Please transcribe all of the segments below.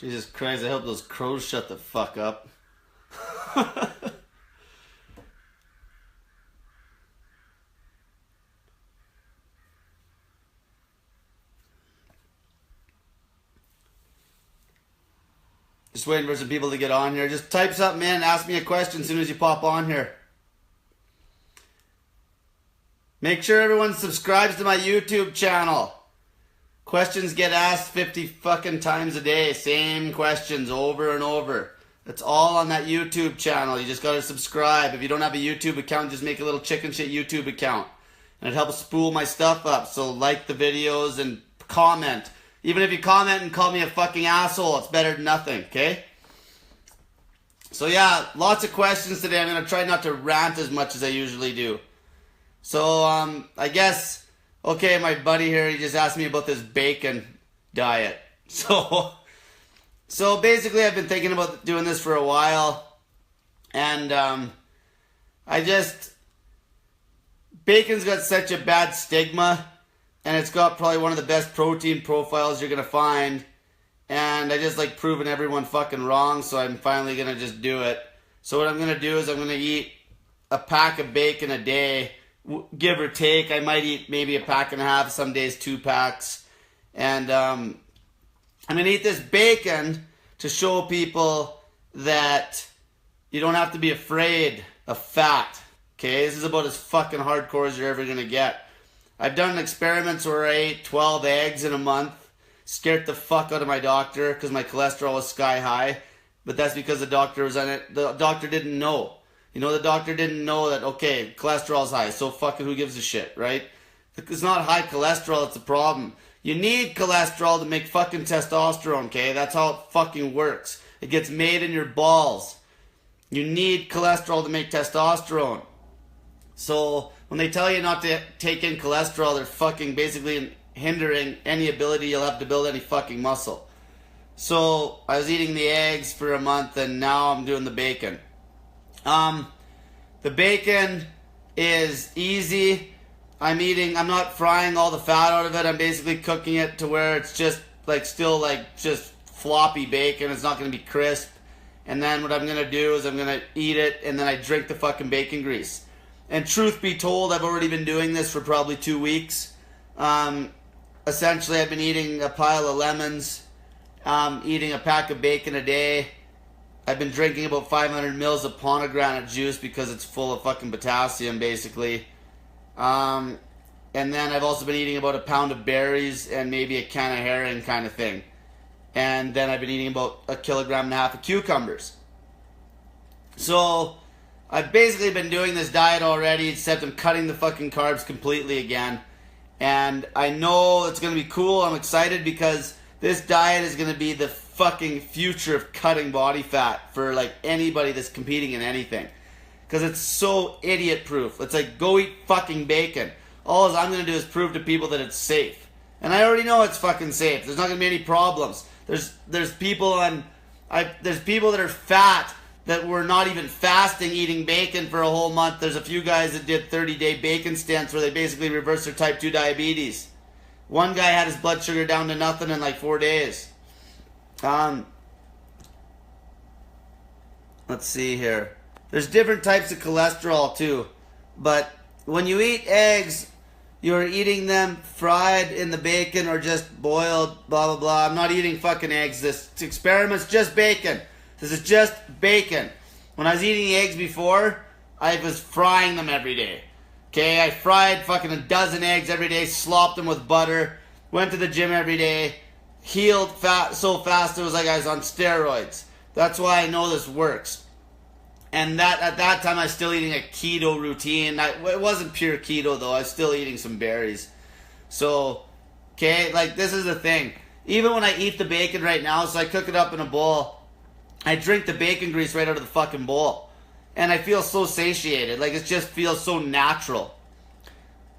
Jesus Christ, I hope those crows shut the fuck up. Just waiting for some people to get on here. Just type something in, ask me a question as soon as you pop on here. Make sure everyone subscribes to my YouTube channel. Questions get asked 50 fucking times a day. Same questions over and over. It's all on that YouTube channel. You just gotta subscribe. If you don't have a YouTube account, just make a little chicken shit YouTube account. And it helps spool my stuff up. So like the videos and comment. Even if you comment and call me a fucking asshole, it's better than nothing, okay? So yeah, lots of questions today. I'm gonna try not to rant as much as I usually do. So, I guess, okay, my buddy here, he just asked me about this bacon diet. So basically I've been thinking about doing this for a while, and, bacon's got such a bad stigma, and it's got probably one of the best protein profiles you're gonna find, and I just like proving everyone fucking wrong, so I'm finally gonna just do it. So what I'm gonna do is I'm gonna eat a pack of bacon a day, give or take. I might eat maybe a pack and a half, some days 2 packs. And I'm going to eat this bacon to show people that you don't have to be afraid of fat. Okay, this is about as fucking hardcore as you're ever going to get. I've done experiments where I ate 12 eggs in a month. Scared the fuck out of my doctor because my cholesterol was sky high. But that's because the doctor was on it. The doctor didn't know. You know, the doctor didn't know that, okay, cholesterol's high, so fucking who gives a shit, right? It's not high cholesterol, it's a problem. You need cholesterol to make fucking testosterone, okay? That's how it fucking works. It gets made in your balls. You need cholesterol to make testosterone. So, when they tell you not to take in cholesterol, they're fucking basically hindering any ability you'll have to build any fucking muscle. So, I was eating the eggs for a month, and now I'm doing the bacon. The bacon is easy. I'm not frying all the fat out of it. I'm basically cooking it to where it's just like still like just floppy bacon. It's not going to be crisp. And then what I'm going to do is I'm going to eat it and then I drink the fucking bacon grease. And truth be told, I've already been doing this for probably 2 weeks. Essentially, I've been eating a pile of lemons, eating a pack of bacon a day. I've been drinking about 500 mils of pomegranate juice because it's full of fucking potassium, basically. And then I've also been eating about a pound of berries and maybe a can of herring kind of thing. And then I've been eating about 1.5 kilograms of cucumbers. So, I've basically been doing this diet already, except I'm cutting the fucking carbs completely again. And I know it's going to be cool. I'm excited because this diet is going to be the fucking future of cutting body fat for like anybody that's competing in anything. Because it's so idiot proof. It's like, go eat fucking bacon. All I'm going to do is prove to people that it's safe. And I already know it's fucking safe. There's not going to be any problems. There's people there's people that are fat that were not even fasting eating bacon for a whole month. There's a few guys that did 30-day bacon stints where they basically reversed their type 2 diabetes. One guy had his blood sugar down to nothing in like 4 days. Let's see here. There's different types of cholesterol too. But when you eat eggs, you're eating them fried in the bacon or just boiled, blah, blah, blah. I'm not eating fucking eggs. This experiment's just bacon. This is just bacon. When I was eating eggs before, I was frying them every day. Okay, I fried fucking a dozen eggs every day, slopped them with butter, went to the gym every day, healed so fast it was like I was on steroids. That's why I know this works. And at that time I was still eating a keto routine. It wasn't pure keto though. I was still eating some berries. So, okay, like this is the thing. Even when I eat the bacon right now, so I cook it up in a bowl, I drink the bacon grease right out of the fucking bowl. And I feel so satiated. Like it just feels so natural.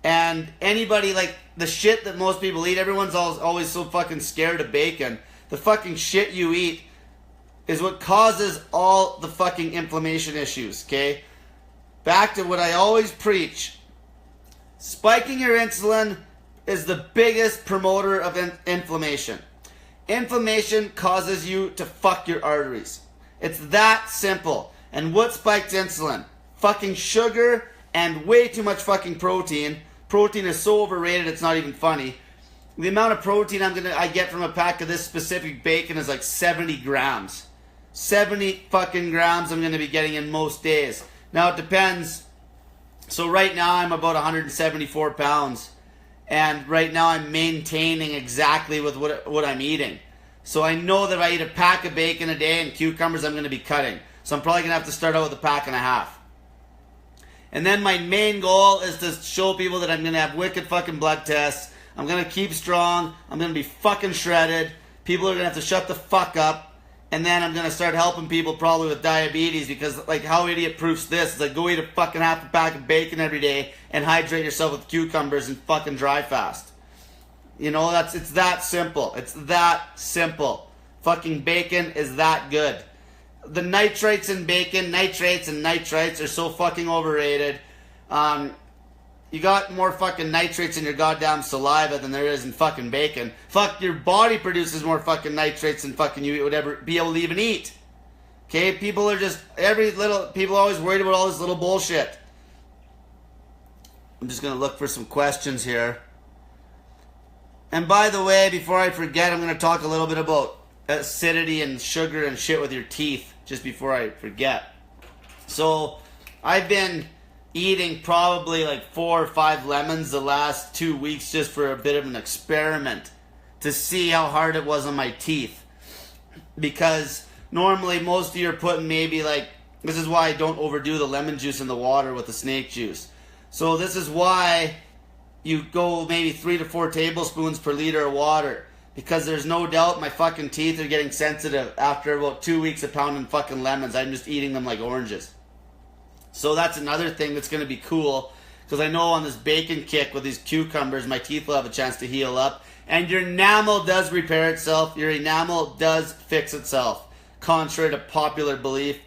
And anybody, like the shit that most people eat, everyone's always so fucking scared of bacon. The fucking shit you eat is what causes all the fucking inflammation issues, okay? Back to what I always preach. Spiking your insulin is the biggest promoter of inflammation. Inflammation causes you to fuck your arteries. It's that simple. And what spikes insulin? Fucking sugar and way too much fucking protein. Protein is so overrated it's not even funny. The amount of protein I get from a pack of this specific bacon is like 70 grams. 70 fucking grams I'm going to be getting in most days. Now it depends. So right now I'm about 174 pounds. And right now I'm maintaining exactly with what I'm eating. So I know that if I eat a pack of bacon a day and cucumbers, I'm going to be cutting. So I'm probably going to have to start out with a pack and a half. And then my main goal is to show people that I'm going to have wicked fucking blood tests. I'm going to keep strong. I'm going to be fucking shredded. People are going to have to shut the fuck up. And then I'm going to start helping people probably with diabetes because, like, how idiot proofs this? It's like, go eat a fucking half a pack of bacon every day and hydrate yourself with cucumbers and fucking dry fast. You know, it's that simple. It's that simple. Fucking bacon is that good. The nitrates in bacon, nitrates and nitrites are so fucking overrated. You got more fucking nitrates in your goddamn saliva than there is in fucking bacon. Fuck, your body produces more fucking nitrates than fucking you would ever be able to even eat. Okay, people are just, people are always worried about all this little bullshit. I'm just going to look for some questions here. And by the way, before I forget, I'm going to talk a little bit about acidity and sugar and shit with your teeth, just before I forget. So, I've been eating probably like 4 or 5 lemons the last 2 weeks just for a bit of an experiment to see how hard it was on my teeth. Because normally most of you are putting maybe like, this is why I don't overdo the lemon juice in the water with the snake juice. So this is why you go maybe 3 to 4 tablespoons per liter of water. Because there's no doubt my fucking teeth are getting sensitive after about 2 weeks of pounding fucking lemons. I'm just eating them like oranges. So that's another thing that's going to be cool, because I know on this bacon kick with these cucumbers, my teeth will have a chance to heal up. And your enamel does repair itself. Your enamel does fix itself, contrary to popular belief.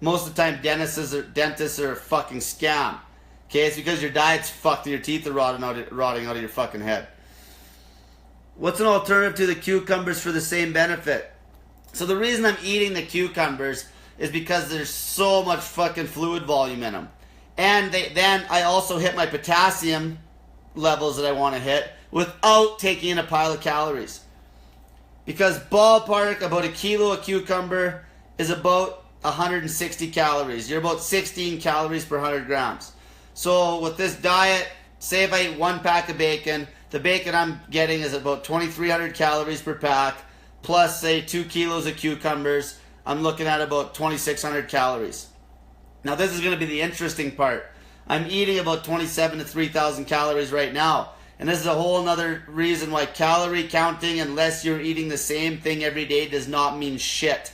Most of the time, dentists are a fucking scam. Okay, it's because your diet's fucked and your teeth are rotting out of your fucking head. What's an alternative to the cucumbers for the same benefit? So the reason I'm eating the cucumbers is because there's so much fucking fluid volume in them. And then I also hit my potassium levels that I want to hit without taking in a pile of calories. Because ballpark, about a kilo of cucumber is about 160 calories. You're about 16 calories per 100 grams. So with this diet, say if I eat 1 pack of bacon, the bacon I'm getting is about 2,300 calories per pack, plus say 2 kilos of cucumbers. I'm looking at about 2,600 calories. Now this is going to be the interesting part. I'm eating about 27 to 3,000 calories right now. And this is a whole other reason why calorie counting, unless you're eating the same thing every day, does not mean shit.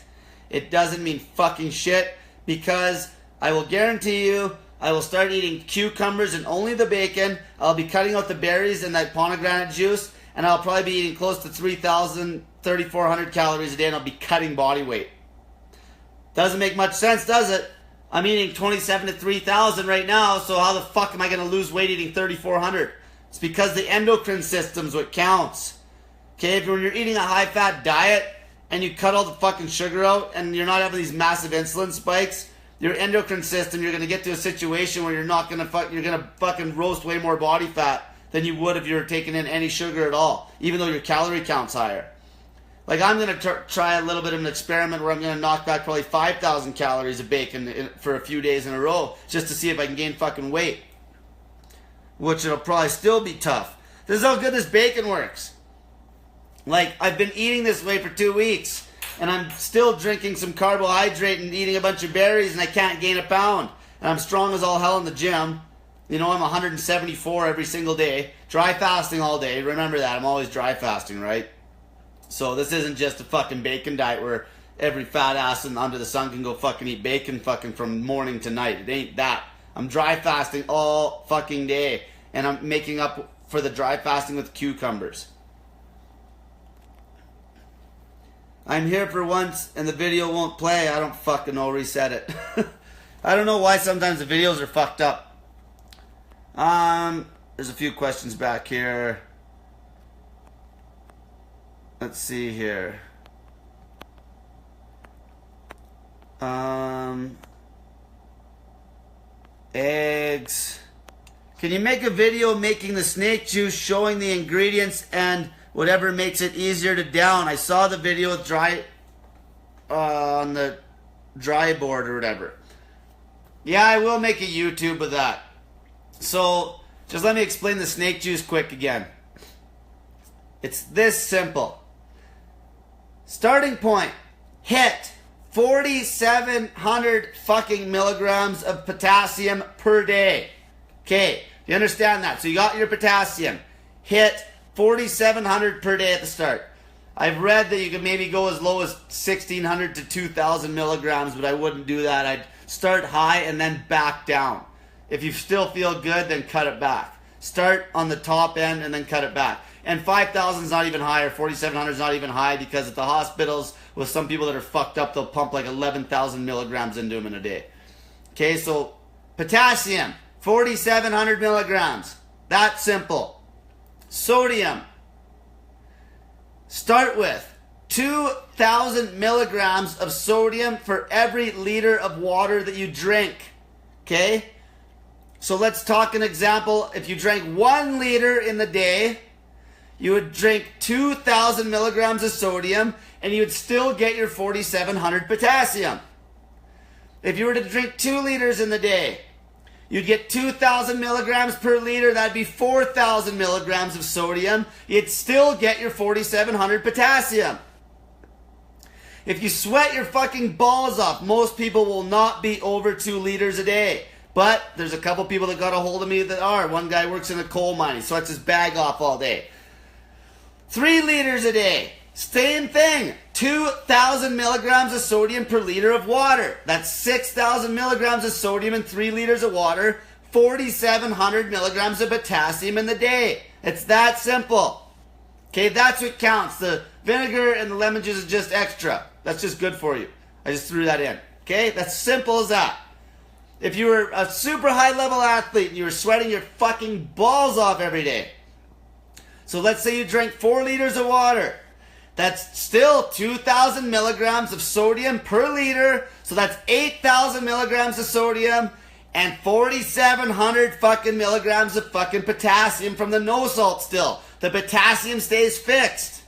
It doesn't mean fucking shit, because I will guarantee you, I will start eating cucumbers and only the bacon. I'll be cutting out the berries and that pomegranate juice, and I'll probably be eating close to 3,000, 3,400 calories a day, and I'll be cutting body weight. Doesn't make much sense, does it? I'm eating 27 to 3,000 right now, so how the fuck am I going to lose weight eating 3,400? It's because the endocrine system's what counts. Okay, if when you're eating a high-fat diet and you cut all the fucking sugar out and you're not having these massive insulin spikes, your endocrine system, you're going to get to a situation where you're going to fucking roast way more body fat than you would if you were taking in any sugar at all, even though your calorie count's higher. Like, I'm going to try a little bit of an experiment where I'm going to knock back probably 5,000 calories of bacon for a few days in a row just to see if I can gain fucking weight. Which it'll probably still be tough. This is how good this bacon works. Like, I've been eating this way for 2 weeks, and I'm still drinking some carbohydrate and eating a bunch of berries, and I can't gain a pound. And I'm strong as all hell in the gym. You know, I'm 174 every single day. Dry fasting all day. Remember that. I'm always dry fasting, right? So this isn't just a fucking bacon diet where every fat ass under the sun can go fucking eat bacon fucking from morning to night. It ain't that. I'm dry fasting all fucking day. And I'm making up for the dry fasting with cucumbers. I'm here for once and the video won't play. I don't fucking know. Reset it. I don't know why sometimes the videos are fucked up. There's a few questions back here. let's see here. Eggs. Can you make a video making the snake juice, showing the ingredients and whatever makes it easier to down? I saw the video with on the dry board or whatever. Yeah, I will make a YouTube of that. So, just let me explain the snake juice quick again. It's this simple. Starting point, hit 4,700 fucking milligrams of potassium per day. Okay, you understand that? So you got your potassium. Hit 4,700 per day at the start. I've read that you can maybe go as low as 1,600 to 2,000 milligrams, but I wouldn't do that. I'd start high and then back down. If you still feel good, then cut it back. Start on the top end and then cut it back. And 5,000 is not even high, or 4,700 is not even high, because at the hospitals, with some people that are fucked up, they'll pump like 11,000 milligrams into them in a day. Okay, so potassium, 4,700 milligrams. That's simple. Sodium. Start with 2,000 milligrams of sodium for every liter of water that you drink. Okay? So let's talk an example. If you drank 1 liter in the day, you would drink 2,000 milligrams of sodium, and you would still get your 4,700 potassium. If you were to drink 2 liters in the day, you'd get 2,000 milligrams per liter. That'd be 4,000 milligrams of sodium. You'd still get your 4,700 potassium. If you sweat your fucking balls off, most people will not be over 2 liters a day. But there's a couple people that got a hold of me that are. One guy works in a coal mine. He sweats his bag off all day. 3 liters a day. Same thing. 2,000 milligrams of sodium per liter of water. That's 6,000 milligrams of sodium in 3 liters of water. 4,700 milligrams of potassium in the day. It's that simple. Okay, that's what counts. The vinegar and the lemon juice is just extra. That's just good for you. I just threw that in. Okay, that's simple as that. If you were a super high level athlete and you were sweating your fucking balls off every day. So let's say you drank 4 liters of water. That's still 2,000 milligrams of sodium per liter. So that's 8,000 milligrams of sodium and 4,700 fucking milligrams of fucking potassium from the no salt still. The potassium stays fixed.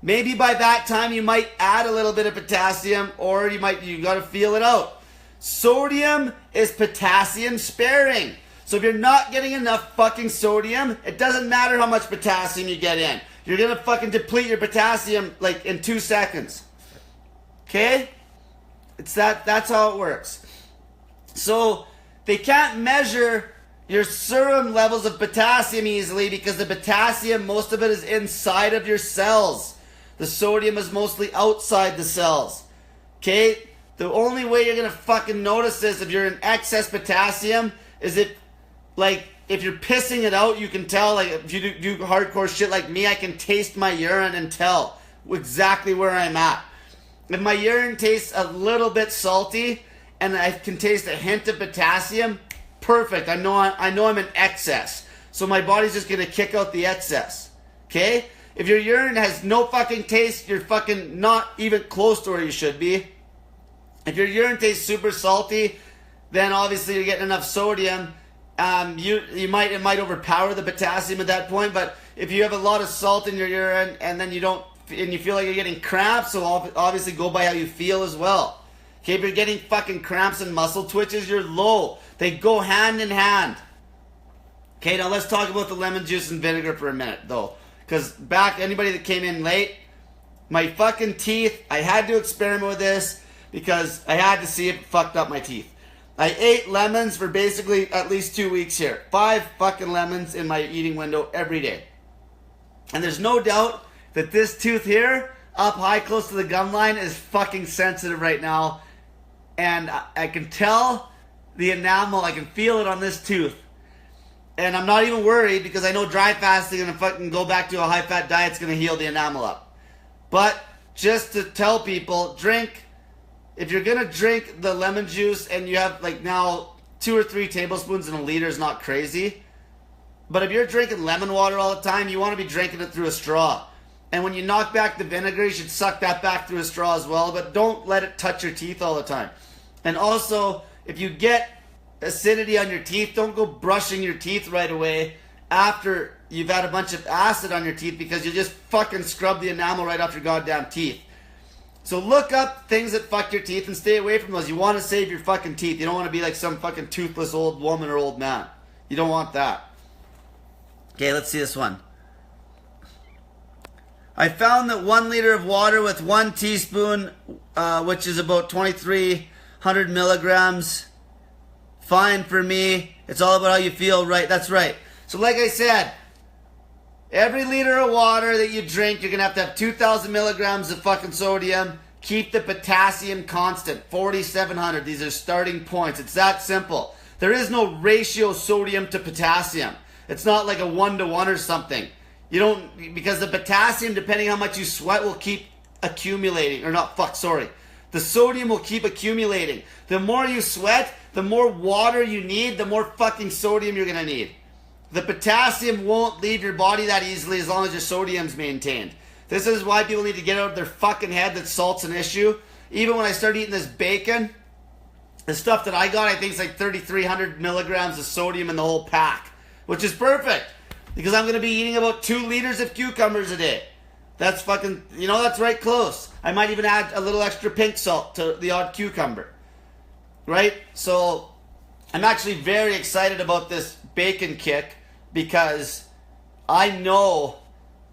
Maybe by that time you might add a little bit of potassium, or you gotta feel it out. Sodium is potassium sparing. So if you're not getting enough fucking sodium, it doesn't matter how much potassium you get in. You're gonna fucking deplete your potassium like in 2 seconds. Okay? That's how it works. So they can't measure your serum levels of potassium easily because the potassium, most of it is inside of your cells. The sodium is mostly outside the cells. Okay? The only way you're gonna fucking notice this if you're in excess potassium is if you're pissing it out, you can tell. Like if you do hardcore shit like me, I can taste my urine and tell exactly where I'm at. If my urine tastes a little bit salty and I can taste a hint of potassium, perfect. I know I'm in excess. So my body's just gonna kick out the excess. Okay? If your urine has no fucking taste, you're fucking not even close to where you should be. If your urine tastes super salty, then obviously you're getting enough sodium. It might overpower the potassium at that point, but if you have a lot of salt in your urine and then you feel like you're getting cramps, so obviously go by how you feel as well. Okay, if you're getting fucking cramps and muscle twitches, you're low. They go hand in hand. Okay, now let's talk about the lemon juice and vinegar for a minute though. Because anybody that came in late, my fucking teeth, I had to experiment with this because I had to see if it fucked up my teeth. I ate lemons for basically at least 2 weeks here. 5 fucking lemons in my eating window every day. And there's no doubt that this tooth here, up high close to the gum line, is fucking sensitive right now. And I can tell the enamel, I can feel it on this tooth. And I'm not even worried because I know dry fasting and fucking go back to a high fat diet's gonna heal the enamel up. But just to tell people, if you're gonna drink the lemon juice and you have like now 2 or 3 tablespoons in a liter is not crazy. But if you're drinking lemon water all the time, you want to be drinking it through a straw. And when you knock back the vinegar, you should suck that back through a straw as well, but don't let it touch your teeth all the time. And also, if you get acidity on your teeth, don't go brushing your teeth right away after you've had a bunch of acid on your teeth, because you just fucking scrub the enamel right off your goddamn teeth. So look up things that fuck your teeth and stay away from those. You want to save your fucking teeth. You don't want to be like some fucking toothless old woman or old man. You don't want that. Okay, let's see this one. I found that 1 liter of water with 1 teaspoon, which is about 2,300 milligrams, fine for me. It's all about how you feel, right? That's right. So like I said, every liter of water that you drink, you're going to have 2,000 milligrams of fucking sodium. Keep the potassium constant, 4,700. These are starting points. It's that simple. There is no ratio sodium to potassium. It's not like a 1-to-1 or something. You don't, because the potassium, depending how much you sweat, will keep accumulating. Or not, the sodium will keep accumulating. The more you sweat, the more water you need, the more fucking sodium you're going to need. The potassium won't leave your body that easily as long as your sodium's maintained. This is why people need to get out of their fucking head that salt's an issue. Even when I started eating this bacon, the stuff that I got, I think it's like 3,300 milligrams of sodium in the whole pack, which is perfect. Because I'm going to be eating about 2 liters of cucumbers a day. That's fucking, that's right close. I might even add a little extra pink salt to the odd cucumber. Right? So, I'm actually very excited about this bacon kick, because I know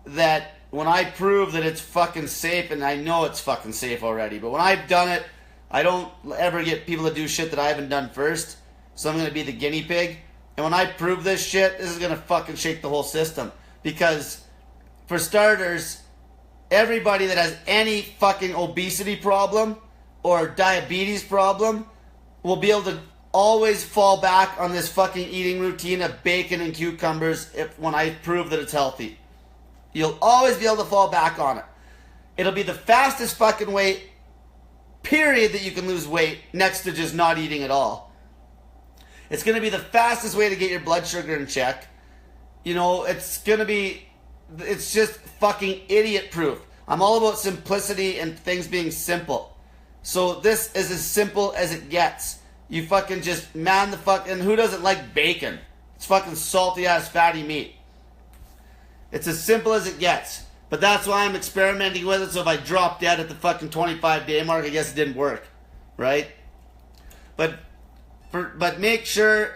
that when I prove that it's fucking safe, and I know it's fucking safe already, but when I've done it, I don't ever get people to do shit that I haven't done first. So I'm going to be the guinea pig. And when I prove this shit, this is going to fucking shake the whole system. Because, for starters, everybody that has any fucking obesity problem or diabetes problem will be able to always fall back on this fucking eating routine of bacon and cucumbers when I prove that it's healthy. You'll always be able to fall back on it. It'll be the fastest fucking way, period, that you can lose weight, next to just not eating at all. It's going to be the fastest way to get your blood sugar in check. It's just fucking idiot proof. I'm all about simplicity and things being simple. So this is as simple as it gets. You fucking just man the fuck, and who doesn't like bacon? It's fucking salty ass fatty meat. It's as simple as it gets. But that's why I'm experimenting with it, so if I drop dead at the fucking 25-day mark, I guess it didn't work. Right? But make sure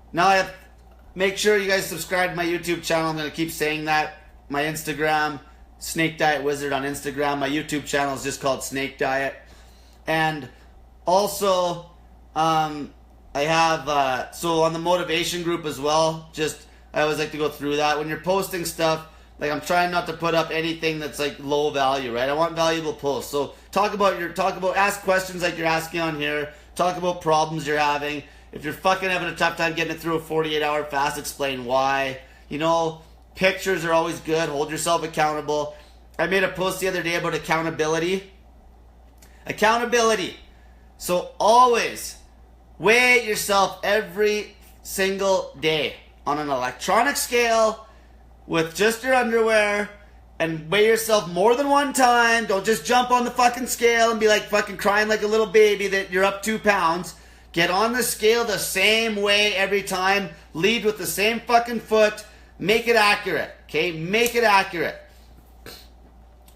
you guys subscribe to my YouTube channel. I'm going to keep saying that. My Instagram, Snake Diet Wizard on Instagram. My YouTube channel is just called Snake Diet. And also, I have, so on the motivation group as well, I always like to go through that. When you're posting stuff, like I'm trying not to put up anything that's like low value, right? I want valuable posts. So ask questions like you're asking on here. Talk about problems you're having. If you're fucking having a tough time getting it through a 48-hour fast, explain why. Pictures are always good. Hold yourself accountable. I made a post the other day about accountability. Accountability. So always weigh yourself every single day on an electronic scale with just your underwear, and weigh yourself more than one time. Don't just jump on the fucking scale and be like fucking crying like a little baby that you're up 2 pounds. Get on the scale the same way every time. Lead with the same fucking foot. Make it accurate. Okay? Make it accurate.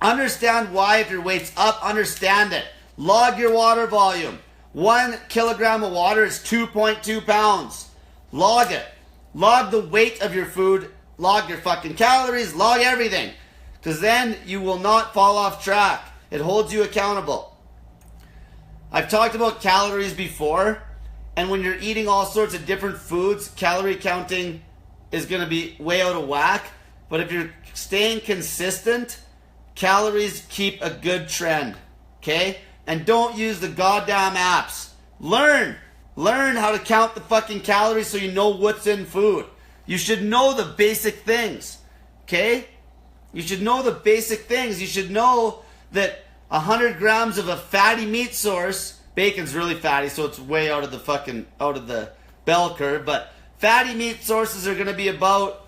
Understand why if your weight's up. Understand it. Log your water volume. 1 kilogram of water is 2.2 pounds. Log it. Log the weight of your food. Log your fucking calories. Log everything. Because then you will not fall off track. It holds you accountable. I've talked about calories before. And when you're eating all sorts of different foods, calorie counting is going to be way out of whack. But if you're staying consistent, calories keep a good trend. Okay? And don't use the goddamn apps. Learn how to count the fucking calories so you know what's in food. You should know the basic things. Okay? You should know the basic things. You should know that 100 grams of a fatty meat source, bacon's really fatty, so it's way out of the bell curve, but fatty meat sources are going to be about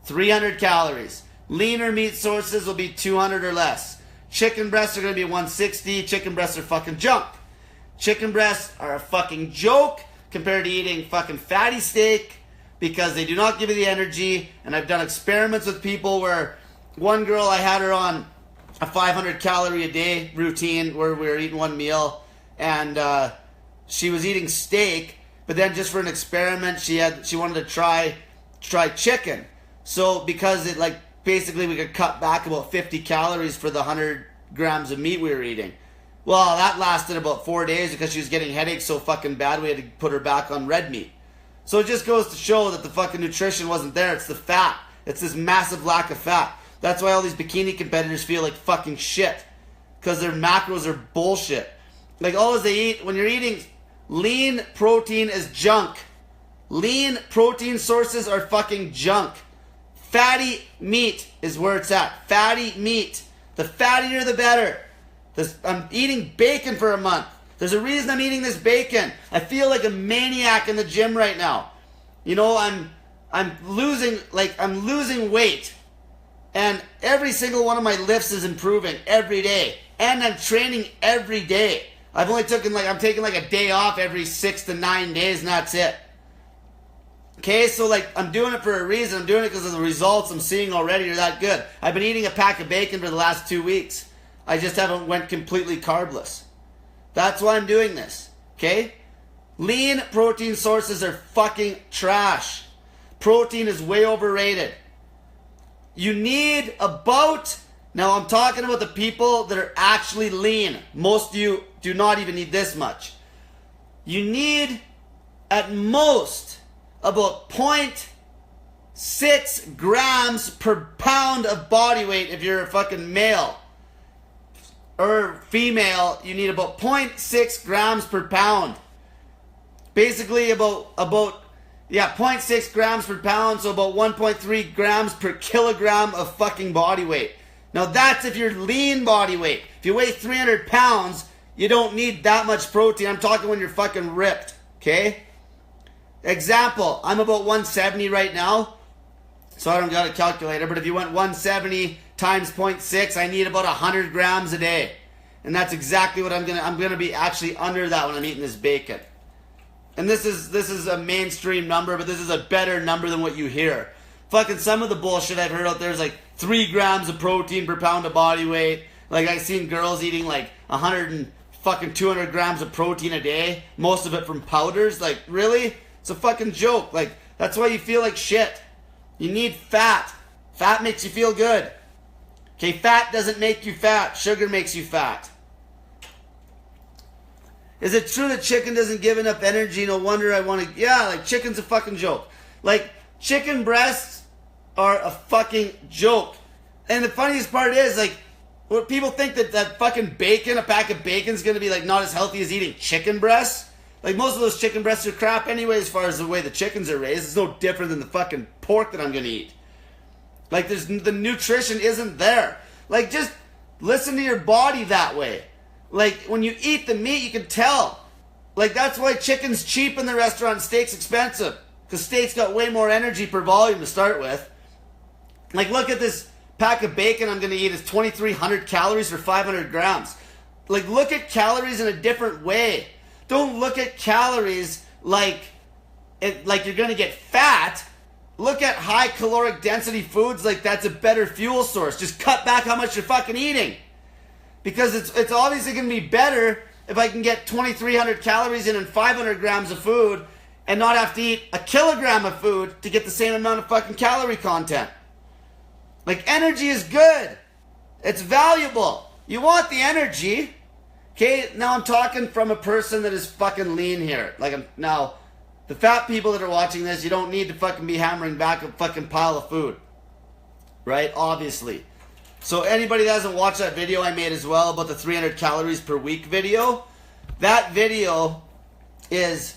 300 calories. Leaner meat sources will be 200 or less. Chicken breasts are going to be 160. Chicken breasts are fucking junk. Chicken breasts are a fucking joke compared to eating fucking fatty steak because they do not give you the energy. And I've done experiments with people where one girl, I had her on a 500 calorie a day routine where we were eating one meal, and she was eating steak, but then just for an experiment, she wanted to try chicken. So because it like basically we could cut back about 50 calories for the 100 grams of meat we were eating. Well, that lasted about 4 days because she was getting headaches so fucking bad we had to put her back on red meat. So it just goes to show that the fucking nutrition wasn't there. It's the fat. It's this massive lack of fat. That's why all these bikini competitors feel like fucking shit. Because their macros are bullshit. Like all they eat, when you're eating lean protein is junk. Lean protein sources are fucking junk. Fatty meat is where it's at. Fatty meat. The fattier the better. I'm eating bacon for a month. There's a reason I'm eating this bacon. I feel like a maniac in the gym right now. You know, I'm losing weight. And every single one of my lifts is improving every day. And I'm training every day. I'm taking like a day off every 6 to 9 days and that's it. Okay, so like I'm doing it for a reason. I'm doing it because of the results I'm seeing already are that good. I've been eating a pack of bacon for the last 2 weeks. I just haven't went completely carbless. That's why I'm doing this. Okay? Lean protein sources are fucking trash. Protein is way overrated. You need about, now I'm talking about the people that are actually lean. Most of you do not even need this much. You need at most about 0.6 grams per pound of body weight if you're a fucking male. Or female, you need about 0.6 grams per pound. Basically about 0.6 grams per pound, so about 1.3 grams per kilogram of fucking body weight. Now that's if you're lean body weight. If you weigh 300 pounds, you don't need that much protein. I'm talking when you're fucking ripped, okay? Example, I'm about 170 right now, so I don't got a calculator, but if you went 170 times 0.6, I need about 100 grams a day. And that's exactly what I'm gonna be actually under that when I'm eating this bacon. And this is a mainstream number, but this is a better number than what you hear. Fucking some of the bullshit I've heard out there is like 3 grams of protein per pound of body weight. Like I've seen girls eating like 200 grams of protein a day, most of it from powders. Like really? It's a fucking joke. Like that's why you feel like shit. You need fat. Fat makes you feel good. Okay, fat doesn't make you fat. Sugar makes you fat. Is it true that chicken doesn't give enough energy? No wonder I want to... Yeah, like chicken's a fucking joke. Like chicken breasts are a fucking joke. And the funniest part is like, what people think that fucking bacon, a pack of bacon is going to be like not as healthy as eating chicken breasts. Like most of those chicken breasts are crap anyway as far as the way the chickens are raised. It's no different than the fucking pork that I'm going to eat. Like the nutrition isn't there. Like just listen to your body that way. Like when you eat the meat, you can tell. Like that's why chicken's cheap in the restaurant and steak's expensive. Because steak's got way more energy per volume to start with. Like look at this pack of bacon I'm going to eat. It's 2,300 calories for 500 grams. Like look at calories in a different way. Don't look at calories like you're going to get fat. Look at high caloric density foods like that's a better fuel source. Just cut back how much you're fucking eating. Because it's obviously going to be better if I can get 2,300 calories in and 500 grams of food and not have to eat a kilogram of food to get the same amount of fucking calorie content. Like energy is good. It's valuable. You want the energy. Okay, now I'm talking from a person that is fucking lean here. Now, the fat people that are watching this, you don't need to fucking be hammering back a fucking pile of food. Right? Obviously. So anybody that hasn't watched that video I made as well about the 300 calories per week video, that video is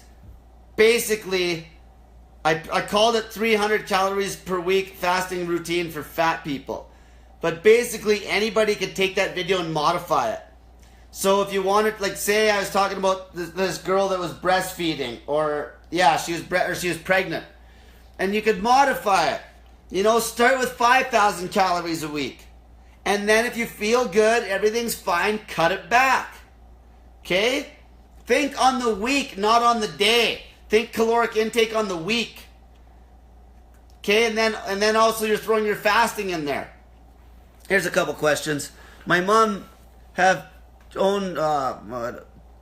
basically, I called it 300 calories per week fasting routine for fat people. But basically anybody could take that video and modify it. So if you wanted, like say I was talking about this girl that was breastfeeding, or yeah, she was pregnant. And you could modify it. You know, start with 5,000 calories a week. And then if you feel good, everything's fine, cut it back. Okay? Think on the week, not on the day. Think caloric intake on the week. Okay, and then also you're throwing your fasting in there. Here's a couple questions. My mom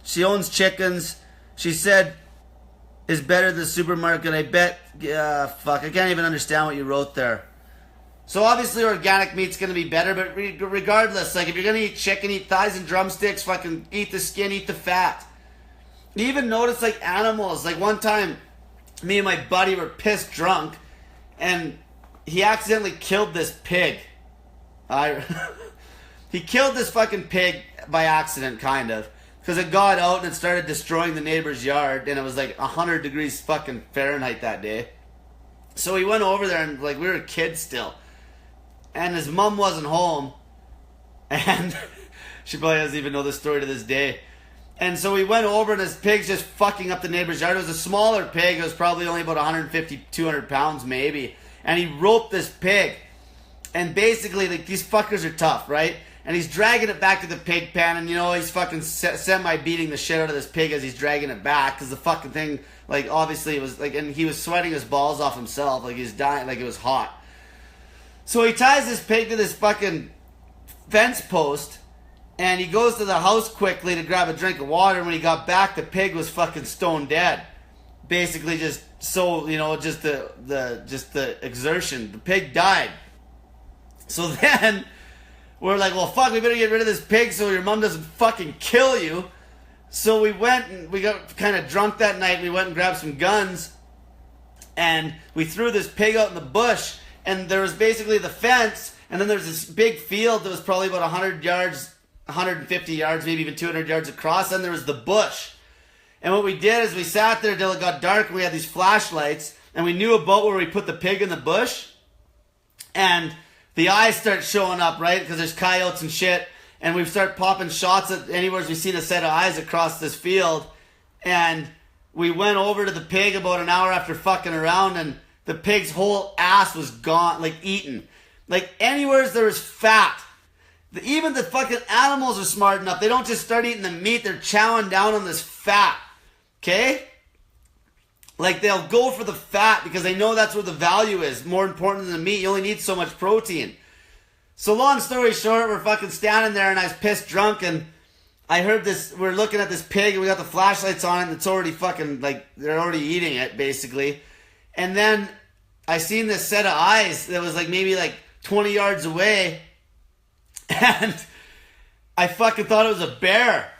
she owns chickens. She said is better than the supermarket. I bet. Fuck, I can't even understand what you wrote there. So obviously organic meat's gonna be better, but regardless, like if you're gonna eat chicken, eat thighs and drumsticks. Fucking eat the skin, eat the fat. You even notice like animals. Like one time, me and my buddy were pissed drunk, and he accidentally killed this pig. He killed this fucking pig by accident, kind of. Because it got out and it started destroying the neighbor's yard, and it was like 100 degrees fucking Fahrenheit that day. So he went over there, and like we were kids still. And his mom wasn't home. And she probably doesn't even know this story to this day. And so we went over, and this pig's just fucking up the neighbor's yard. It was a smaller pig. It was probably only about 150, 200 pounds maybe. And he roped this pig. And basically, like, these fuckers are tough, right? And he's dragging it back to the pig pen, and, you know, he's fucking semi-beating the shit out of this pig as he's dragging it back, because the fucking thing, like, obviously it was, like, and he was sweating his balls off himself, like, he was dying, like, it was hot. So he ties this pig to this fucking fence post, and he goes to the house quickly to grab a drink of water, and when he got back, the pig was fucking stone dead. Basically just so, you know, just the exertion. The pig died. So then we're like, well, fuck, we better get rid of this pig so your mom doesn't fucking kill you. So we went and we got kind of drunk that night. We went and grabbed some guns, and we threw this pig out in the bush. And there was basically the fence, and then there's this big field that was probably about 100 yards, 150 yards, maybe even 200 yards across. And there was the bush. And what we did is we sat there till it got dark, and we had these flashlights, and we knew about where we put the pig in the bush. And the eyes start showing up, right? Because there's coyotes and shit. And we start popping shots at anywhere we've seen a set of eyes across this field. And we went over to the pig about an hour after fucking around, and the pig's whole ass was gone, like eaten. Like anywhere there was fat. Even the fucking animals are smart enough. They don't just start eating the meat. They're chowing down on this fat. Okay? Like, they'll go for the fat because they know that's where the value is. More important than the meat. You only need so much protein. So long story short, we're fucking standing there, and I was pissed drunk, and I heard this, we're looking at this pig, and we got the flashlights on it, and it's already fucking, like, they're already eating it, basically. And then I seen this set of eyes that was like maybe like 20 yards away, and I fucking thought it was a bear.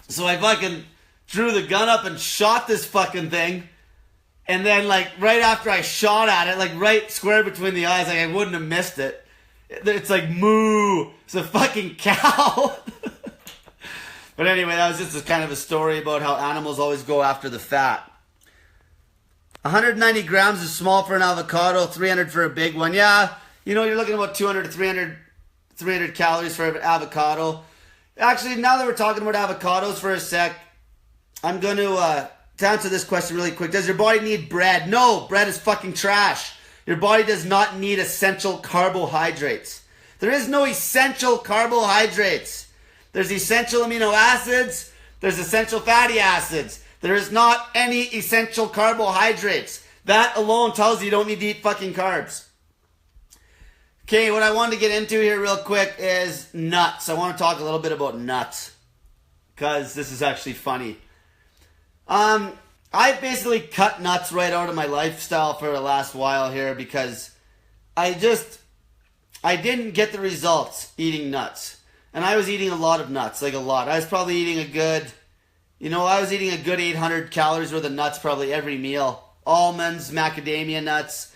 So I fucking drew the gun up and shot this fucking thing. And then, like, right after I shot at it, like, right square between the eyes, like, I wouldn't have missed it. It's like, moo. It's a fucking cow. But anyway, that was just a kind of a story about how animals always go after the fat. 190 grams is small for an avocado, 300 for a big one. Yeah, you know, you're looking at about 200 to 300 calories for an avocado. Actually, now that we're talking about avocados for a sec, I'm going to answer this question really quick. Does your body need bread? No, bread is fucking trash. Your body does not need essential carbohydrates. There is no essential carbohydrates. There's essential amino acids. There's essential fatty acids. There is not any essential carbohydrates. That alone tells you don't need to eat fucking carbs. Okay, what I wanted to get into here real quick is nuts. I want to talk a little bit about nuts, because this is actually funny. I basically cut nuts right out of my lifestyle for the last while here because I didn't get the results eating nuts. And I was eating a lot of nuts, like a lot. I was probably eating a good 800 calories worth of nuts probably every meal. Almonds, macadamia nuts,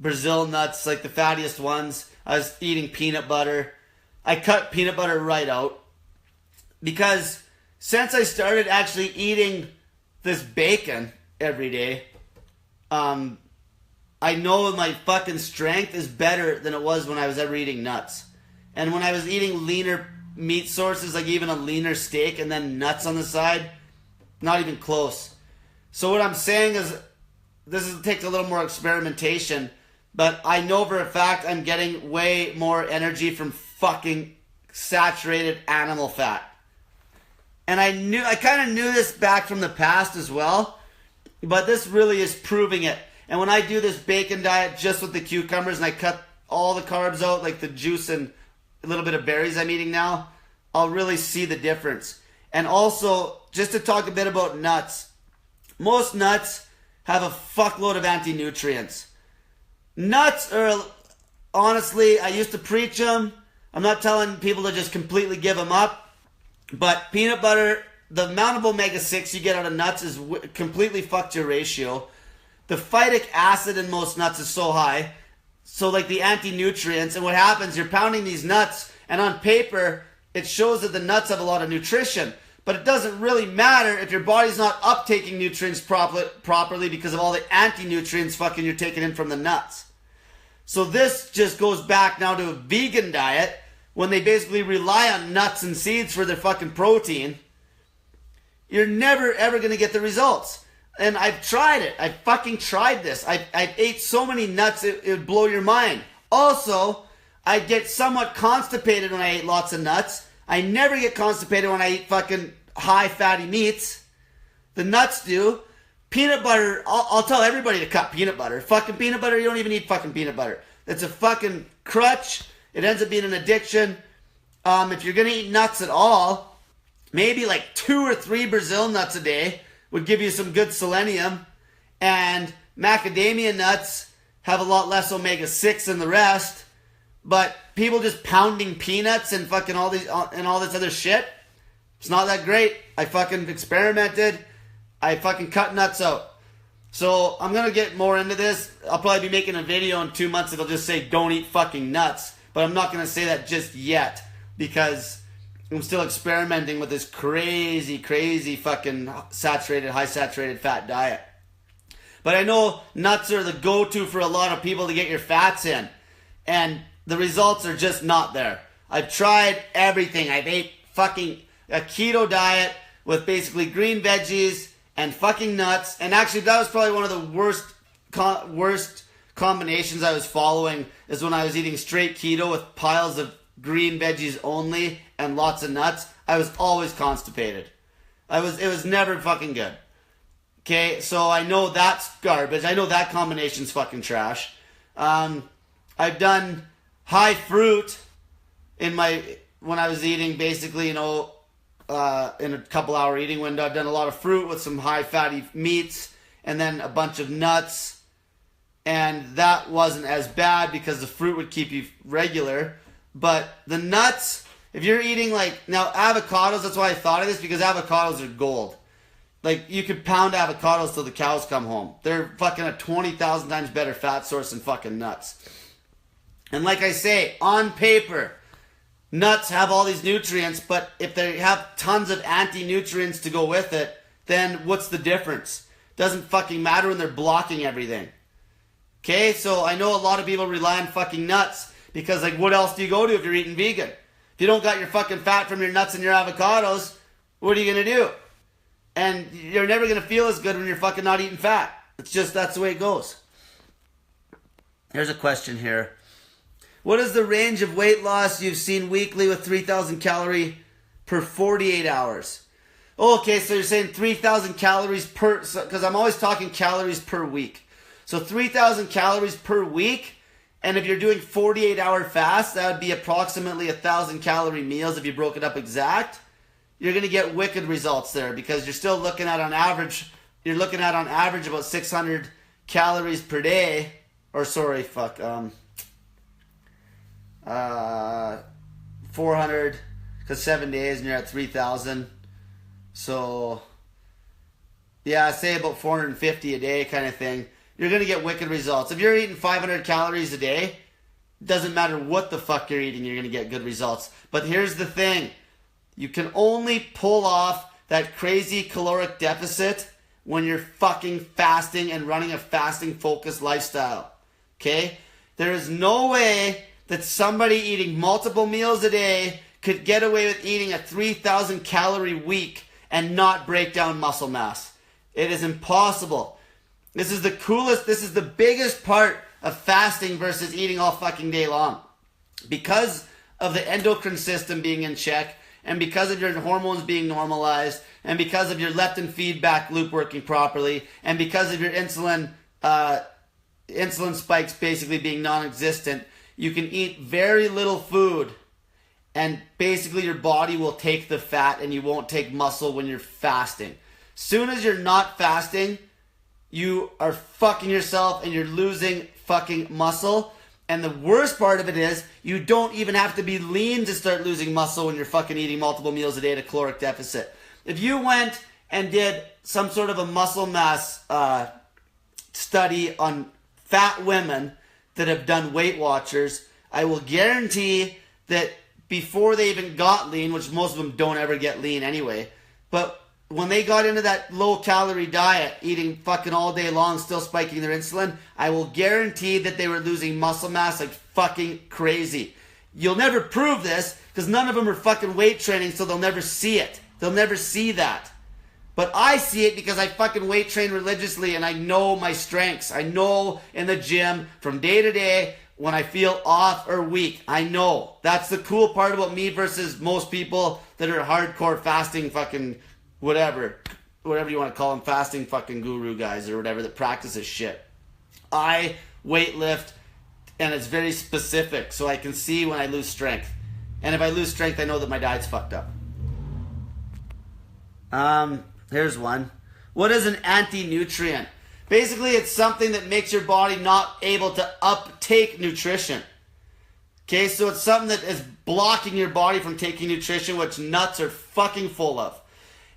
Brazil nuts, like the fattiest ones. I was eating peanut butter. I cut peanut butter right out because since I started actually eating this bacon every day, I know my fucking strength is better than it was when I was ever eating nuts. And when I was eating leaner meat sources, like even a leaner steak and then nuts on the side, not even close. So what I'm saying is, this takes a little more experimentation, But I know for a fact I'm getting way more energy from fucking saturated animal fat. And I kind of knew this back from the past as well, but this really is proving it. And when I do this bacon diet just with the cucumbers and I cut all the carbs out, like the juice and a little bit of berries I'm eating now, I'll really see the difference. And also, just to talk a bit about nuts, most nuts have a fuckload of anti-nutrients. Nuts are, honestly, I used to preach them. I'm not telling people to just completely give them up. But peanut butter, the amount of omega-6 you get out of nuts is completely fucked your ratio. The phytic acid in most nuts is so high. So like the anti-nutrients. And what happens, you're pounding these nuts. And on paper, it shows that the nuts have a lot of nutrition. But it doesn't really matter if your body's not uptaking nutrients properly because of all the anti-nutrients fucking you're taking in from the nuts. So this just goes back now to a vegan diet when they basically rely on nuts and seeds for their fucking protein. You're never ever going to get the results. And I've tried it. I fucking tried this. I ate so many nuts it would blow your mind. Also, I get somewhat constipated when I ate lots of nuts. I never get constipated when I eat fucking high fatty meats. The nuts do. Peanut butter, I'll tell everybody to cut peanut butter. Fucking peanut butter, you don't even eat fucking peanut butter. It's a fucking crutch. It ends up being an addiction. If you're going to eat nuts at all, maybe like 2 or 3 Brazil nuts a day would give you some good selenium. And macadamia nuts have a lot less omega-6 than the rest. But people just pounding peanuts and fucking all this other shit, it's not that great. I fucking experimented. I fucking cut nuts out. So I'm going to get more into this. I'll probably be making a video in 2 months that'll just say don't eat fucking nuts. But I'm not going to say that just yet because I'm still experimenting with this crazy fucking high saturated fat diet. But I know nuts are the go-to for a lot of people to get your fats in. And the results are just not there. I've tried everything. I've ate fucking a keto diet with basically green veggies and fucking nuts. And actually that was probably one of the worst combinations I was following is when I was eating straight keto with piles of green veggies only and lots of nuts. I was always constipated. It was never fucking good. Okay, so I know that's garbage. I know that combination's fucking trash. I've done high fruit when I was eating basically, in a couple hour eating window. I've done a lot of fruit with some high fatty meats and then a bunch of nuts. And that wasn't as bad because the fruit would keep you regular. But the nuts, if you're eating now avocados, that's why I thought of this, because avocados are gold. Like, you could pound avocados till the cows come home. They're fucking a 20,000 times better fat source than fucking nuts. And like I say, on paper, nuts have all these nutrients, but if they have tons of anti-nutrients to go with it, then what's the difference? Doesn't fucking matter when they're blocking everything. Okay, so I know a lot of people rely on fucking nuts because, what else do you go to if you're eating vegan? If you don't got your fucking fat from your nuts and your avocados, what are you going to do? And you're never going to feel as good when you're fucking not eating fat. It's just, that's the way it goes. Here's a question here. What is the range of weight loss you've seen weekly with 3,000 calorie per 48 hours? Oh, okay, so you're saying 3,000 calories per, because I'm always talking calories per week. So 3,000 calories per week, and if you're doing 48-hour fasts, that would be approximately 1,000 calorie meals if you broke it up exact. You're going to get wicked results there because you're still looking at on average about 600 calories per day. Or 400, because 7 days and you're at 3,000. So, yeah, say about 450 a day kind of thing. You're going to get wicked results. If you're eating 500 calories a day, doesn't matter what the fuck you're eating, you're going to get good results. But here's the thing. You can only pull off that crazy caloric deficit when you're fucking fasting and running a fasting-focused lifestyle. Okay? There is no way that somebody eating multiple meals a day could get away with eating a 3,000 calorie week and not break down muscle mass. It is impossible. This is the biggest part of fasting versus eating all fucking day long. Because of the endocrine system being in check, and because of your hormones being normalized, and because of your leptin feedback loop working properly, and because of your insulin spikes basically being non-existent, you can eat very little food, and basically your body will take the fat and you won't take muscle when you're fasting. Soon as you're not fasting, you are fucking yourself and you're losing fucking muscle. And the worst part of it is, you don't even have to be lean to start losing muscle when you're fucking eating multiple meals a day at a caloric deficit. If you went and did some sort of a muscle mass study on fat women that have done Weight Watchers, I will guarantee that before they even got lean, which most of them don't ever get lean anyway, but when they got into that low-calorie diet, eating fucking all day long, still spiking their insulin, I will guarantee that they were losing muscle mass like fucking crazy. You'll never prove this, because none of them are fucking weight training, so they'll never see it. They'll never see that. But I see it because I fucking weight train religiously, and I know my strengths. I know in the gym, from day to day, when I feel off or weak. I know. That's the cool part about me versus most people that are hardcore fasting fucking whatever you want to call them, fasting fucking guru guys or whatever that practices shit. I weight lift, and it's very specific, so I can see when I lose strength. And if I lose strength, I know that my diet's fucked up. Here's one. What is an anti-nutrient? Basically, it's something that makes your body not able to uptake nutrition. Okay, so it's something that is blocking your body from taking nutrition, which nuts are fucking full of.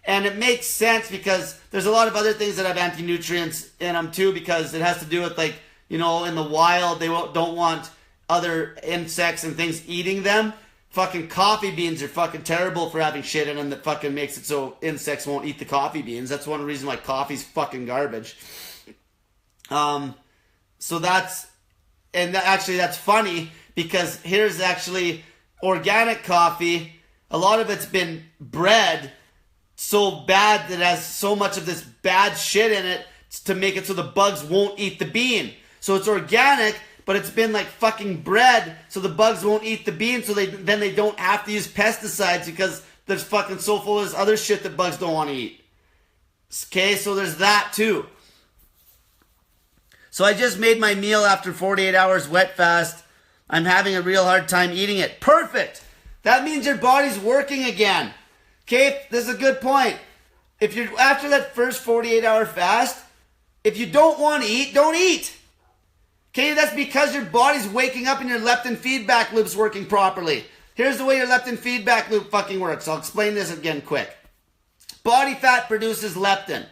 And it makes sense because there's a lot of other things that have anti-nutrients in them too, because it has to do with, like, you know, in the wild, they don't want other insects and things eating them. Fucking coffee beans are fucking terrible for having shit in them that fucking makes it so insects won't eat the coffee beans. That's one reason why coffee's fucking garbage. So that's funny, because here's actually organic coffee. A lot of it's been bred so bad that it has so much of this bad shit in it to make it so the bugs won't eat the bean. So it's organic, but it's been like fucking bred so the bugs won't eat the bean, so then they don't have to use pesticides because there's fucking so full of this other shit that bugs don't want to eat. Okay, so there's that too. So I just made my meal after 48 hours wet fast. I'm having a real hard time eating it. Perfect! That means your body's working again. Okay, this is a good point. If you're after that first 48-hour fast, if you don't want to eat, don't eat. Okay, that's because your body's waking up and your leptin feedback loop's working properly. Here's the way your leptin feedback loop fucking works. I'll explain this again quick. Body fat produces leptin.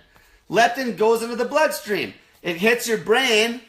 Leptin goes into the bloodstream. It hits your brain,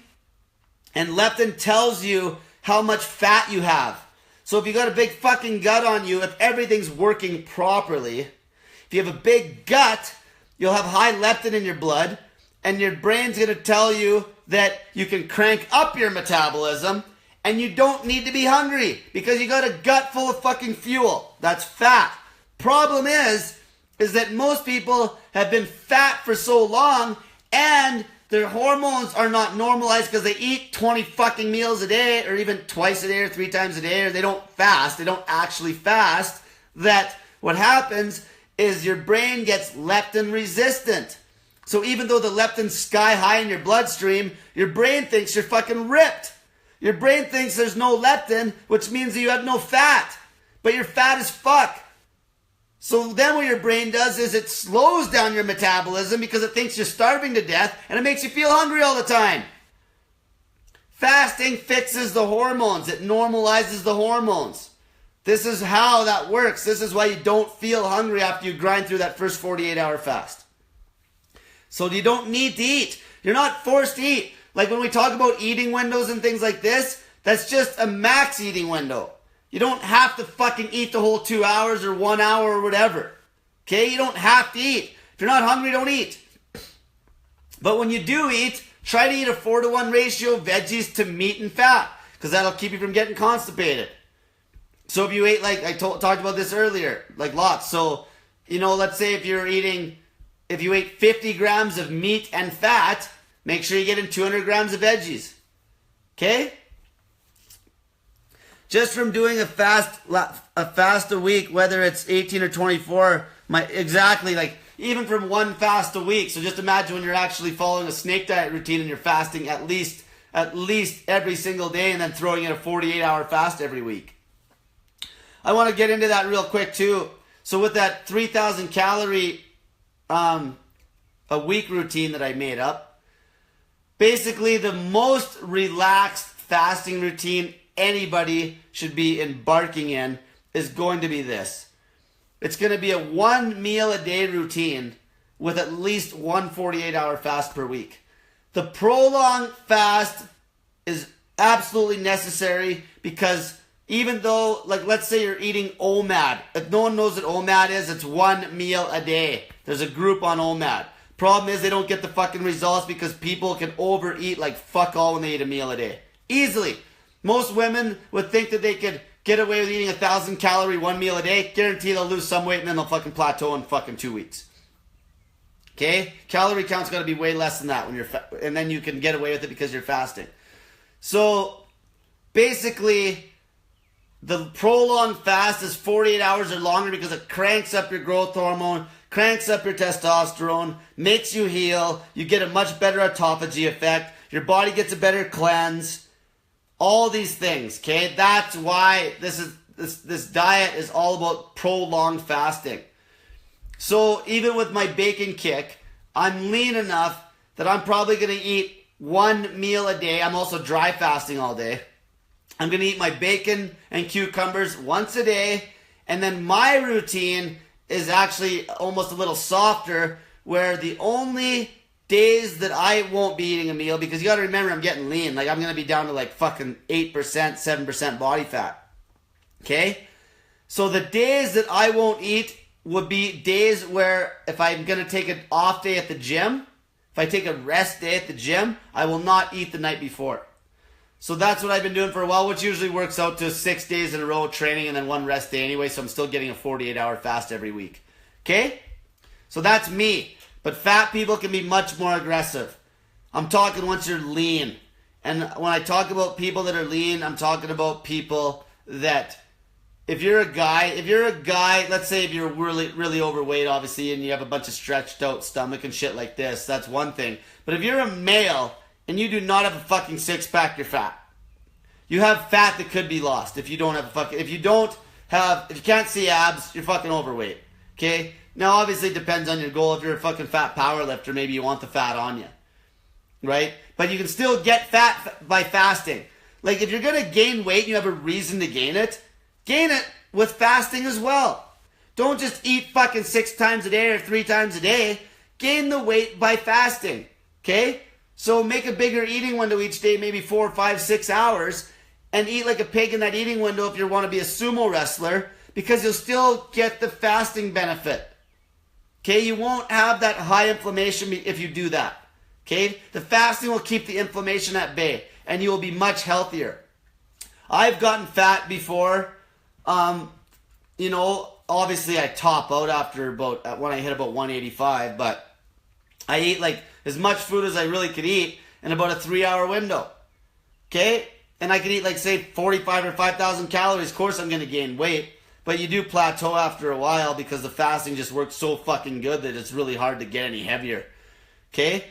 and leptin tells you how much fat you have. So if you got a big fucking gut on you, if everything's working properly, if you have a big gut, you'll have high leptin in your blood, and your brain's going to tell you that you can crank up your metabolism, and you don't need to be hungry because you got a gut full of fucking fuel. That's fat. Problem is that most people have been fat for so long, and their hormones are not normalized because they eat 20 fucking meals a day, or even twice a day or 3 times a day, or they don't fast. They don't actually fast. That what happens is your brain gets leptin resistant. So even though the leptin's sky high in your bloodstream, your brain thinks you're fucking ripped. Your brain thinks there's no leptin, which means that you have no fat. But you're fat as fuck. So then what your brain does is it slows down your metabolism because it thinks you're starving to death, and it makes you feel hungry all the time. Fasting fixes the hormones. It normalizes the hormones. This is how that works. This is why you don't feel hungry after you grind through that first 48-hour fast. So you don't need to eat. You're not forced to eat. Like when we talk about eating windows and things like this, that's just a max eating window. You don't have to fucking eat the whole 2 hours or 1 hour or whatever. Okay? You don't have to eat. If you're not hungry, don't eat. But when you do eat, try to eat a 4-to-1 ratio of veggies to meat and fat, because that'll keep you from getting constipated. So if you ate, like I talked about this earlier, like lots. So, let's say if you ate 50 grams of meat and fat, make sure you get in 200 grams of veggies. Okay? Just from doing a fast a week, whether it's 18 or 24, like even from one fast a week. So just imagine when you're actually following a snake diet routine and you're fasting at least every single day and then throwing in a 48-hour fast every week. I want to get into that real quick too. So with that 3,000 calorie a week routine that I made up, basically the most relaxed fasting routine anybody should be embarking in is going to be this. It's going to be a 1 meal a day routine with at least one 48-hour fast per week. The prolonged fast is absolutely necessary because even though, like, let's say you're eating OMAD. If no one knows what OMAD is, it's 1 meal a day. There's a group on OMAD. Problem is they don't get the fucking results because people can overeat like fuck all when they eat a meal a day. Easily. Most women would think that they could get away with eating 1,000 calorie 1 meal a day. Guarantee they'll lose some weight and then they'll fucking plateau in fucking 2 weeks. Okay? Calorie count's got to be way less than that when you're and then you can get away with it because you're fasting. So basically, the prolonged fast is 48 hours or longer because it cranks up your growth hormone, cranks up your testosterone, makes you heal, you get a much better autophagy effect, your body gets a better cleanse, all these things, okay? That's why this diet is all about prolonged fasting. So even with my bacon kick, I'm lean enough that I'm probably going to eat 1 meal a day. I'm also dry fasting all day. I'm going to eat my bacon and cucumbers once a day. And then my routine is actually almost a little softer, where the only days that I won't be eating a meal, because you got to remember I'm getting lean. Like I'm going to be down to like fucking 8%, 7% body fat. Okay? So the days that I won't eat would be days where if I'm going to take an off day at the gym, if I take a rest day at the gym, I will not eat the night before. So that's what I've been doing for a while, which usually works out to 6 days in a row of training and then 1 rest day anyway, so I'm still getting a 48-hour fast every week. Okay? So that's me. But fat people can be much more aggressive. I'm talking once you're lean. And when I talk about people that are lean, I'm talking about people that if you're a guy, let's say if you're really, really overweight, obviously, and you have a bunch of stretched out stomach and shit like this, that's one thing. But if you're a male and you do not have a fucking six-pack, you're fat. You have fat that could be lost if you don't have a fucking... If you can't see abs, you're fucking overweight. Okay? Now, obviously, it depends on your goal. If you're a fucking fat power lifter, maybe you want the fat on you. Right? But you can still get fat by fasting. Like, if you're going to gain weight and you have a reason to gain it with fasting as well. Don't just eat fucking 6 times a day or 3 times a day. Gain the weight by fasting. Okay? So make a bigger eating window each day, maybe 4, 5, 6 hours, and eat like a pig in that eating window if you want to be a sumo wrestler, because you'll still get the fasting benefit. Okay, you won't have that high inflammation if you do that. Okay, the fasting will keep the inflammation at bay, and you will be much healthier. I've gotten fat before. Obviously I top out after when I hit about 185, but I ate like as much food as I really could eat in about a 3-hour window. Okay? And I could eat like, say, 45 or 5,000 calories. Of course I'm going to gain weight. But you do plateau after a while because the fasting just works so fucking good that it's really hard to get any heavier. Okay?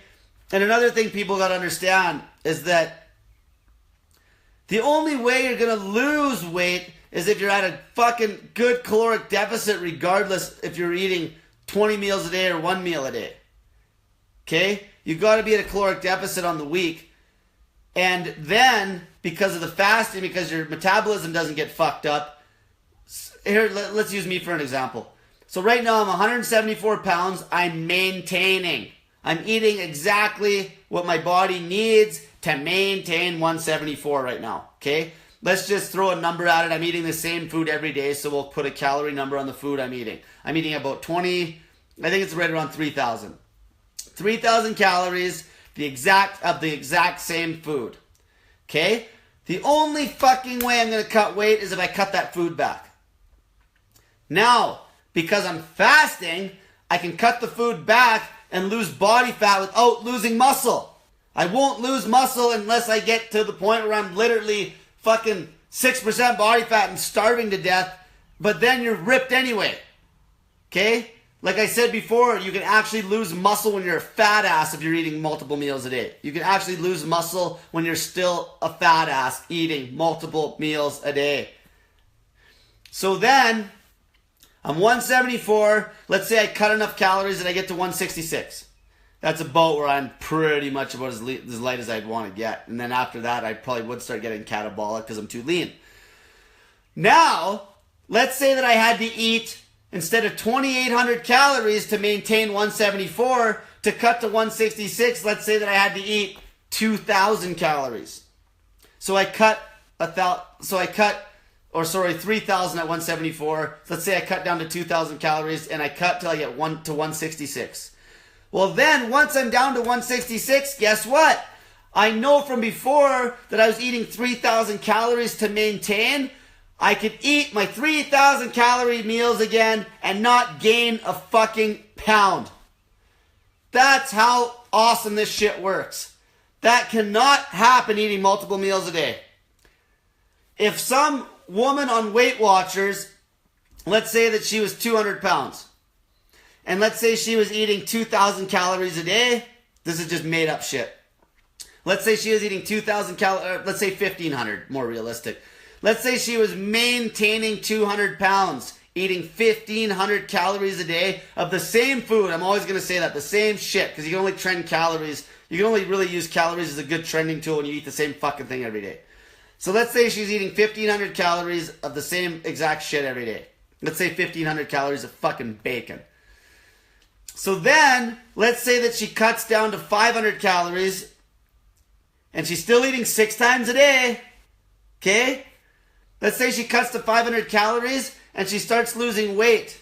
And another thing people got to understand is that the only way you're going to lose weight is if you're at a fucking good caloric deficit, regardless if you're eating 20 meals a day or 1 meal a day. Okay? You've got to be at a caloric deficit on the week. And then, because of the fasting, because your metabolism doesn't get fucked up, here, let's use me for an example. So right now I'm 174 pounds. I'm maintaining. I'm eating exactly what my body needs to maintain 174 right now. Okay? Let's just throw a number at it. I'm eating the same food every day, so we'll put a calorie number on the food I'm eating. I'm eating about 20, I think it's right around 3,000. 3,000 calories, the exact same food. Okay? The only fucking way I'm going to cut weight is if I cut that food back. Now, because I'm fasting, I can cut the food back and lose body fat without losing muscle. I won't lose muscle unless I get to the point where I'm literally fucking 6% body fat and starving to death, but then you're ripped anyway. Okay? Like I said before, you can actually lose muscle when you're a fat ass if you're eating multiple meals a day. You can actually lose muscle when you're still a fat ass eating multiple meals a day. So then, I'm 174. Let's say I cut enough calories and I get to 166. That's about where I'm pretty much about as light as I'd want to get. And then after that, I probably would start getting catabolic because I'm too lean. Now, let's say that I had to eat, instead of 2,800 calories to maintain 174, to cut to 166, let's say that I had to eat 2,000 calories. So I cut 3,000 at 174. Let's say I cut down to 2,000 calories and I cut till I get to 166. Well then, once I'm down to 166, guess what? I know from before that I was eating 3,000 calories to maintain. I could eat my 3,000 calorie meals again and not gain a fucking pound. That's how awesome this shit works. That cannot happen eating multiple meals a day. If some woman on Weight Watchers, let's say that she was 200 pounds, and let's say she was eating 2,000 calories a day, this is just made up shit. Let's say she was eating 2,000 calories, let's say 1,500, more realistic. Let's say she was maintaining 200 pounds, eating 1,500 calories a day of the same food. I'm always going to say that, the same shit, because you can only trend calories. You can only really use calories as a good trending tool when you eat the same fucking thing every day. So let's say she's eating 1,500 calories of the same exact shit every day. Let's say 1,500 calories of fucking bacon. So then, let's say that she cuts down to 500 calories, and she's still eating 6 times a day. Okay? Let's say she cuts to 500 calories and she starts losing weight.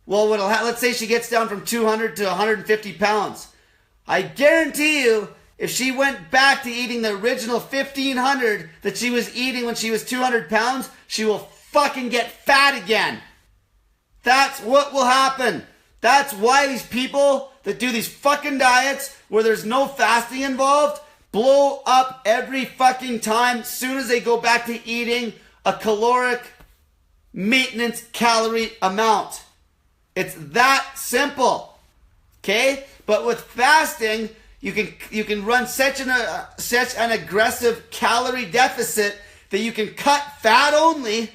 Well, let's say she gets down from 200 to 150 pounds. I guarantee you, if she went back to eating the original 1,500 that she was eating when she was 200 pounds, she will fucking get fat again. That's what will happen. That's why these people that do these fucking diets where there's no fasting involved blow up every fucking time as soon as they go back to eating a caloric maintenance calorie amount. It's that simple. Okay? But with fasting, you can run such an aggressive calorie deficit that you can cut fat only,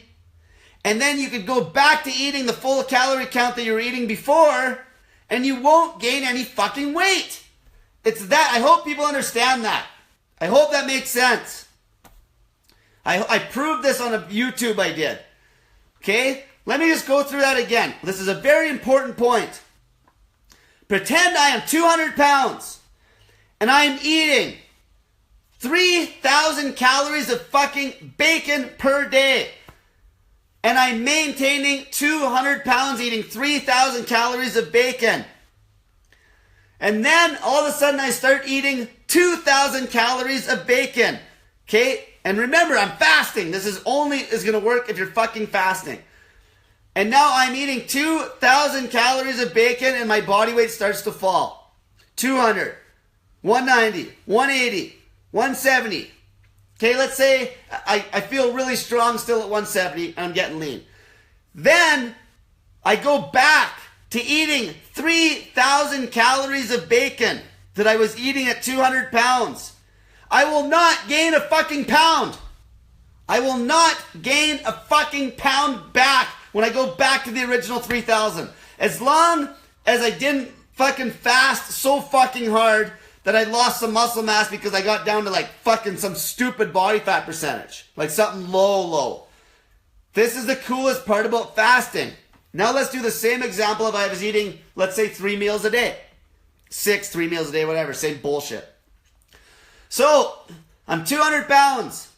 and then you can go back to eating the full calorie count that you were eating before, and you won't gain any fucking weight. It's that. I hope people understand that. I hope that makes sense. I proved this on a YouTube I did. Okay? Let me just go through that again. This is a very important point. Pretend I am 200 pounds and I am eating 3,000 calories of fucking bacon per day. And I'm maintaining 200 pounds eating 3,000 calories of bacon. And then all of a sudden I start eating 2,000 calories of bacon. Okay? And remember, I'm fasting. This is going to work if you're fucking fasting. And now I'm eating 2,000 calories of bacon and my body weight starts to fall. 200, 190, 180, 170. Okay, let's say I feel really strong still at 170 and I'm getting lean. Then I go back to eating 3,000 calories of bacon that I was eating at 200 pounds. I will not gain a fucking pound. I will not gain a fucking pound back when I go back to the original 3,000. As long as I didn't fucking fast so fucking hard that I lost some muscle mass because I got down to like fucking some stupid body fat percentage. Like something low. This is the coolest part about fasting. Now let's do the same example if I was eating, let's say 3 meals a day. 3 meals a day, whatever, same bullshit. So, I'm 200 pounds.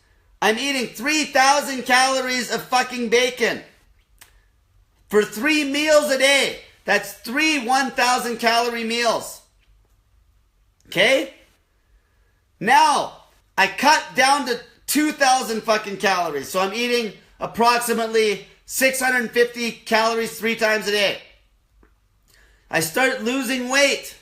I'm eating 3,000 calories of fucking bacon. For 3 meals a day. That's 3 1,000 calorie meals. Okay? Now, I cut down to 2,000 fucking calories. So I'm eating approximately 650 calories 3 times a day. I start losing weight.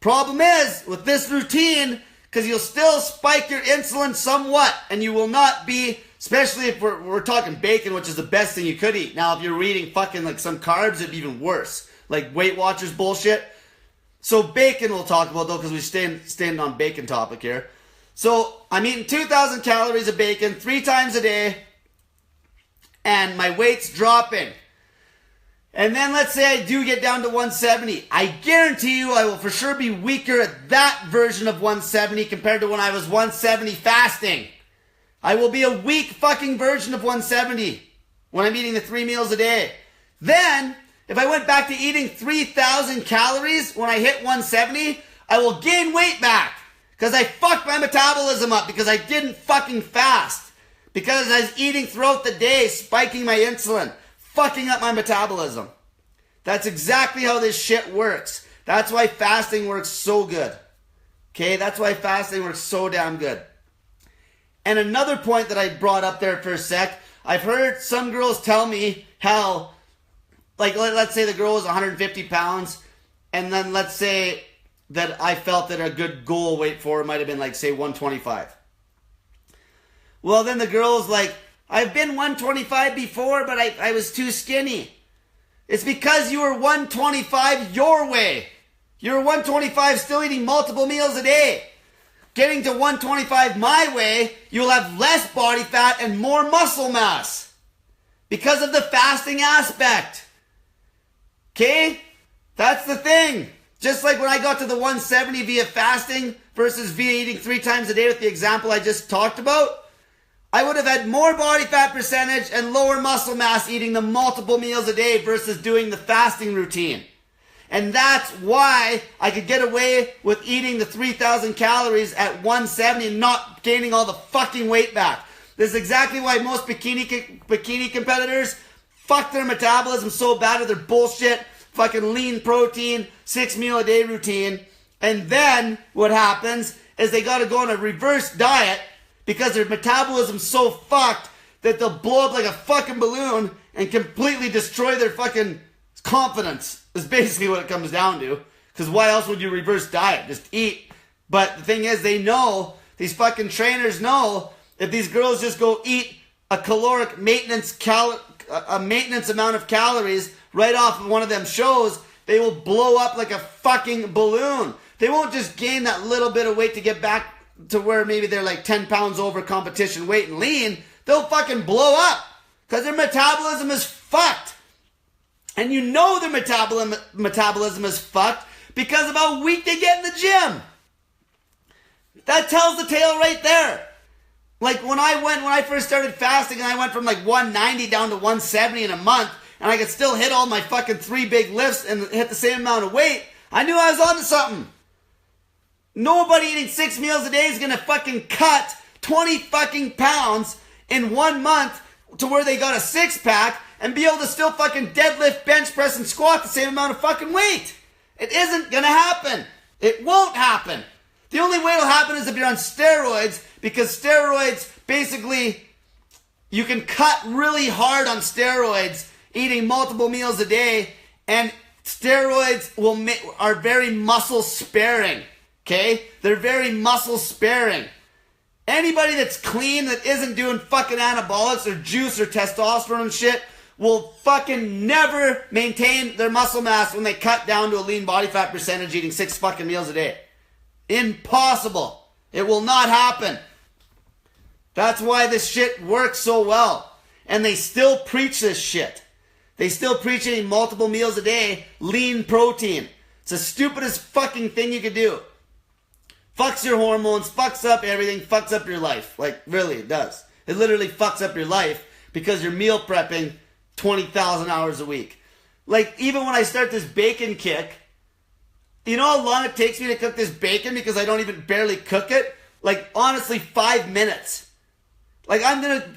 Problem is, with this routine, because you'll still spike your insulin somewhat, and you will not be, especially if we're talking bacon, which is the best thing you could eat. Now, if you're eating fucking like some carbs, it'd be even worse. Like Weight Watchers bullshit. So bacon we'll talk about though, because we're staying on bacon topic here. So I'm eating 2,000 calories of bacon 3 times a day, and my weight's dropping. And then let's say I do get down to 170. I guarantee you I will for sure be weaker at that version of 170 compared to when I was 170 fasting. I will be a weak fucking version of 170 when I'm eating the 3 meals a day. Then, if I went back to eating 3,000 calories when I hit 170, I will gain weight back. Because I fucked my metabolism up because I didn't fucking fast. Because I was eating throughout the day, spiking my insulin, fucking up my metabolism. That's exactly how this shit works. That's why fasting works so good. Okay, that's why fasting works so damn good. And another point that I brought up there for a sec, I've heard some girls tell me how, like, let's say the girl was 150 pounds, and then let's say that I felt that a good goal weight for her might have been like, say, 125. Well, then the girl's like, I've been 125 before, but I was too skinny. It's because you were 125 your way. You're 125 still eating multiple meals a day. Getting to 125 my way, you'll have less body fat and more muscle mass. Because of the fasting aspect. Okay? That's the thing. Just like when I got to the 170 via fasting versus via eating 3 times a day with the example I just talked about, I would have had more body fat percentage and lower muscle mass eating the multiple meals a day versus doing the fasting routine. And that's why I could get away with eating the 3,000 calories at 170 and not gaining all the fucking weight back. This is exactly why most bikini competitors fuck their metabolism so bad with their bullshit fucking lean protein, 6 meal a day routine. And then what happens is they got to go on a reverse diet because their metabolism's so fucked that they'll blow up like a fucking balloon and completely destroy their fucking confidence. Is basically what it comes down to. Because why else would you reverse diet? Just eat. But the thing is, they know, these fucking trainers know, if these girls just go eat a caloric maintenance amount of calories right off of one of them shows, they will blow up like a fucking balloon. They won't just gain that little bit of weight to get back to where maybe they're like 10 pounds over competition weight and lean. They'll fucking blow up because their metabolism is fucked. And you know their metabolism is fucked because of how weak they get in the gym. That tells the tale right there. Like when I first started fasting and I went from like 190 down to 170 in a month, and I could still hit all my fucking 3 big lifts and hit the same amount of weight, I knew I was onto something. Nobody eating 6 meals a day is gonna fucking cut 20 fucking pounds in 1 month to where they got a 6-pack and be able to still fucking deadlift, bench press, and squat the same amount of fucking weight. It isn't gonna happen. It won't happen. The only way it'll happen is if you're on steroids, because steroids, basically, you can cut really hard on steroids, eating multiple meals a day, and steroids are very muscle sparing, okay? They're very muscle sparing. Anybody that's clean, that isn't doing fucking anabolics or juice or testosterone and shit, will fucking never maintain their muscle mass when they cut down to a lean body fat percentage eating 6 fucking meals a day. Impossible. It will not happen. That's why this shit works so well. And they still preach this shit. They still preach eating multiple meals a day, lean protein. It's the stupidest fucking thing you could do. Fucks your hormones, fucks up everything, fucks up your life. Like, really, it does. It literally fucks up your life because you're meal prepping 20,000 hours a week. Like, even when I start this bacon kick, you know how long it takes me to cook this bacon because I don't even barely cook it? Like, honestly, 5 minutes. Like, I'm going to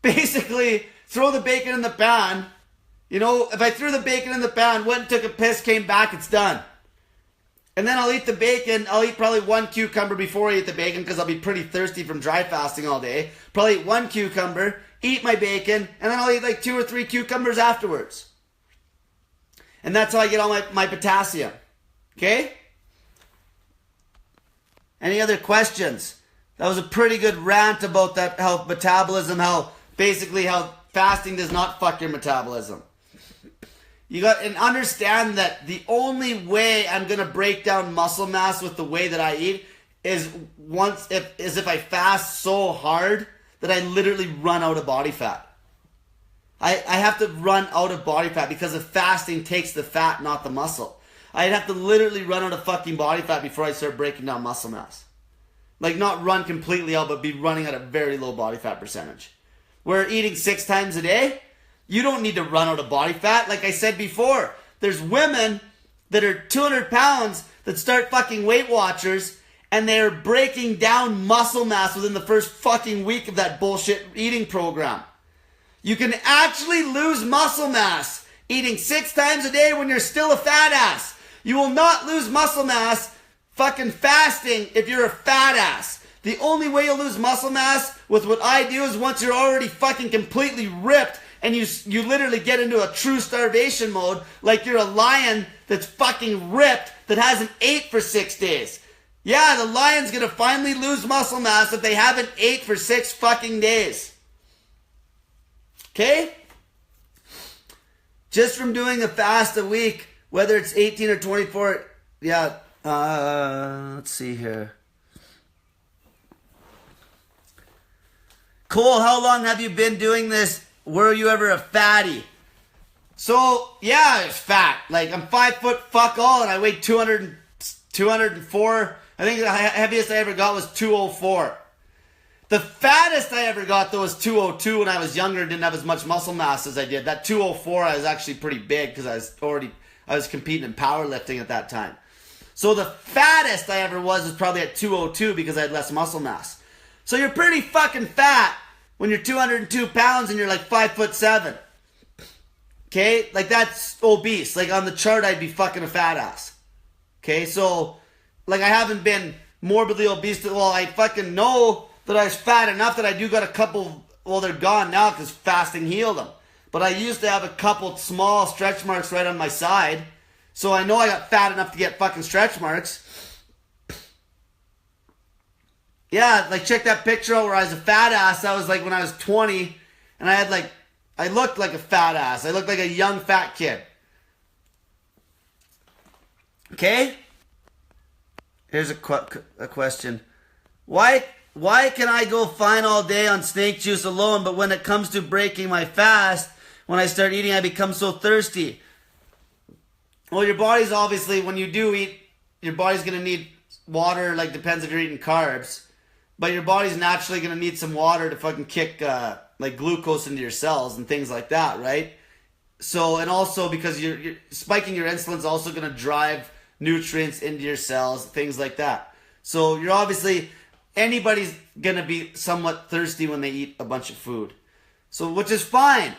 basically throw the bacon in the pan. You know, if I threw the bacon in the pan, went and took a piss, came back, it's done. And then I'll eat the bacon. I'll eat probably 1 cucumber before I eat the bacon because I'll be pretty thirsty from dry fasting all day. Probably eat 1 cucumber, eat my bacon, and then I'll eat like 2 or 3 cucumbers afterwards. And that's how I get all my potassium. Okay? Any other questions? That was a pretty good rant about that, how metabolism, how fasting does not fuck your metabolism. You got and understand that the only way I'm gonna break down muscle mass with the way that I eat is if I fast so hard that I literally run out of body fat. I have to run out of body fat because the fasting takes the fat, not the muscle. I'd have to literally run out of fucking body fat before I start breaking down muscle mass. Like, not run completely out, but be running at a very low body fat percentage. We're eating 6 times a day. You don't need to run out of body fat. Like I said before, there's women that are 200 pounds that start fucking Weight Watchers and they're breaking down muscle mass within the first fucking week of that bullshit eating program. You can actually lose muscle mass eating 6 times a day when you're still a fat ass. You will not lose muscle mass fucking fasting if you're a fat ass. The only way you'll lose muscle mass with what I do is once you're already fucking completely ripped and you literally get into a true starvation mode like you're a lion that's fucking ripped that hasn't ate for 6 days. Yeah, the lion's gonna finally lose muscle mass if they haven't ate for 6 fucking days. Okay? Just from doing a fast a week, whether it's 18 or 24, yeah, let's see here. Cole, how long have you been doing this? Were you ever a fatty? So, yeah, I was fat. Like, I'm 5 foot fuck all, and I weighed 204. I think the heaviest I ever got was 204. The fattest I ever got, though, was 202 when I was younger and didn't have as much muscle mass as I did. That 204, I was actually pretty big because I was competing in powerlifting at that time. So the fattest I ever was probably at 202 because I had less muscle mass. So you're pretty fucking fat when you're 202 pounds and you're like 5'7". Okay? Like, that's obese. Like, on the chart, I'd be fucking a fat ass. Okay? So, like, I haven't been morbidly obese. Well, I fucking know that I was fat enough that I do got a couple, well, they're gone now because fasting healed them. But I used to have a couple small stretch marks right on my side. So I know I got fat enough to get fucking stretch marks. Yeah, like, check that picture out where I was a fat ass. That was like when I was 20. And I looked like a fat ass. I looked like a young fat kid. Okay? Here's a question. Why can I go fine all day on snake juice alone, but when it comes to breaking my fast, when I start eating, I become so thirsty? Well, your body's obviously, when you do eat, your body's going to need water, like, depends if you're eating carbs. But your body's naturally going to need some water to fucking kick, like, glucose into your cells and things like that, right? So, and also because you're spiking your insulin is also going to drive nutrients into your cells, things like that. So you're obviously, anybody's going to be somewhat thirsty when they eat a bunch of food. So, which is fine.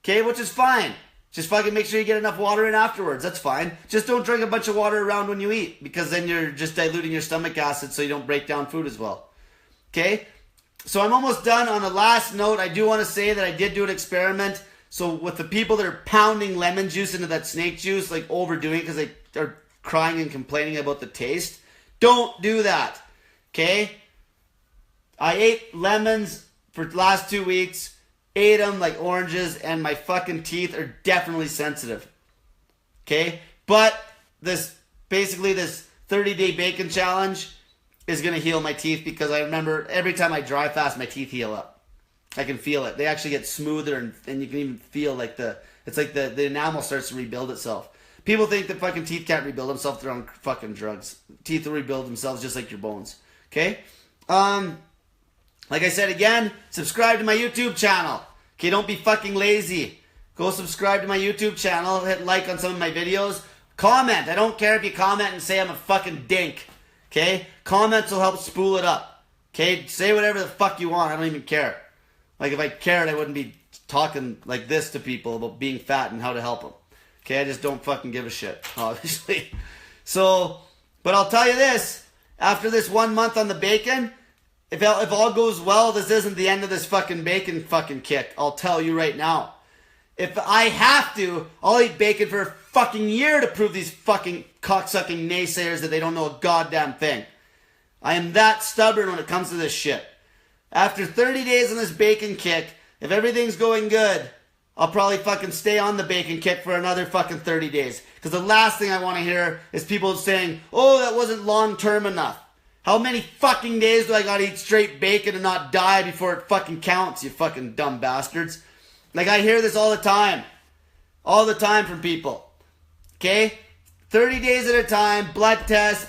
Okay, which is fine. Just fucking make sure you get enough water in afterwards. That's fine. Just don't drink a bunch of water around when you eat, because then you're just diluting your stomach acid so you don't break down food as well. Okay? So I'm almost done. On the last note, I do want to say that I did do an experiment. So with the people that are pounding lemon juice into that snake juice, like overdoing it because they are crying and complaining about the taste, don't do that. Okay? I ate lemons for the last 2 weeks. Ate them like oranges, and my fucking teeth are definitely sensitive. Okay? But this 30-day bacon challenge is going to heal my teeth, because I remember every time I dry fast, my teeth heal up. I can feel it. They actually get smoother, and you can even feel like the enamel starts to rebuild itself. People think that fucking teeth can't rebuild themselves. They're on fucking drugs. Teeth will rebuild themselves just like your bones. Okay? Like I said again, subscribe to my YouTube channel. Okay, don't be fucking lazy. Go subscribe to my YouTube channel. Hit like on some of my videos. Comment. I don't care if you comment and say I'm a fucking dink. Okay? Comments will help spool it up. Okay? Say whatever the fuck you want. I don't even care. Like, if I cared, I wouldn't be talking like this to people about being fat and how to help them. Okay? I just don't fucking give a shit, obviously. So, but I'll tell you this. After this 1 month on the bacon, if all goes well, this isn't the end of this fucking bacon fucking kick. I'll tell you right now. If I have to, I'll eat bacon for a fucking year to prove these fucking cocksucking naysayers that they don't know a goddamn thing. I am that stubborn when it comes to this shit. After 30 days on this bacon kick, if everything's going good, I'll probably fucking stay on the bacon kick for another fucking 30 days. Because the last thing I want to hear is people saying, oh, that wasn't long term enough. How many fucking days do I gotta eat straight bacon and not die before it fucking counts, you fucking dumb bastards? Like, I hear this all the time. All the time from people. Okay? 30 days at a time, blood test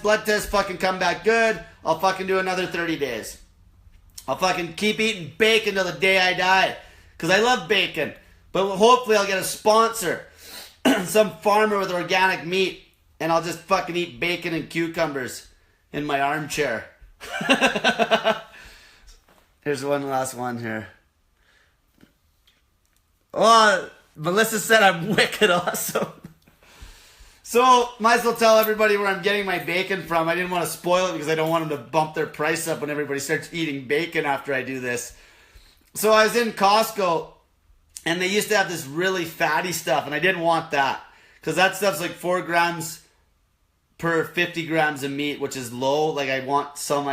fucking come back good. I'll fucking do another 30 days. I'll fucking keep eating bacon till the day I die. Because I love bacon. But hopefully I'll get a sponsor. Some farmer with organic meat. And I'll just fucking eat bacon and cucumbers in my armchair. Here's one last one here. Oh, Melissa said I'm wicked awesome. So, might as well tell everybody where I'm getting my bacon from. I didn't want to spoil it because I don't want them to bump their price up when everybody starts eating bacon after I do this. So I was in Costco, and they used to have this really fatty stuff, and I didn't want that. Because that stuff's like 4 grams per 50 grams of meat, which is low. Like, I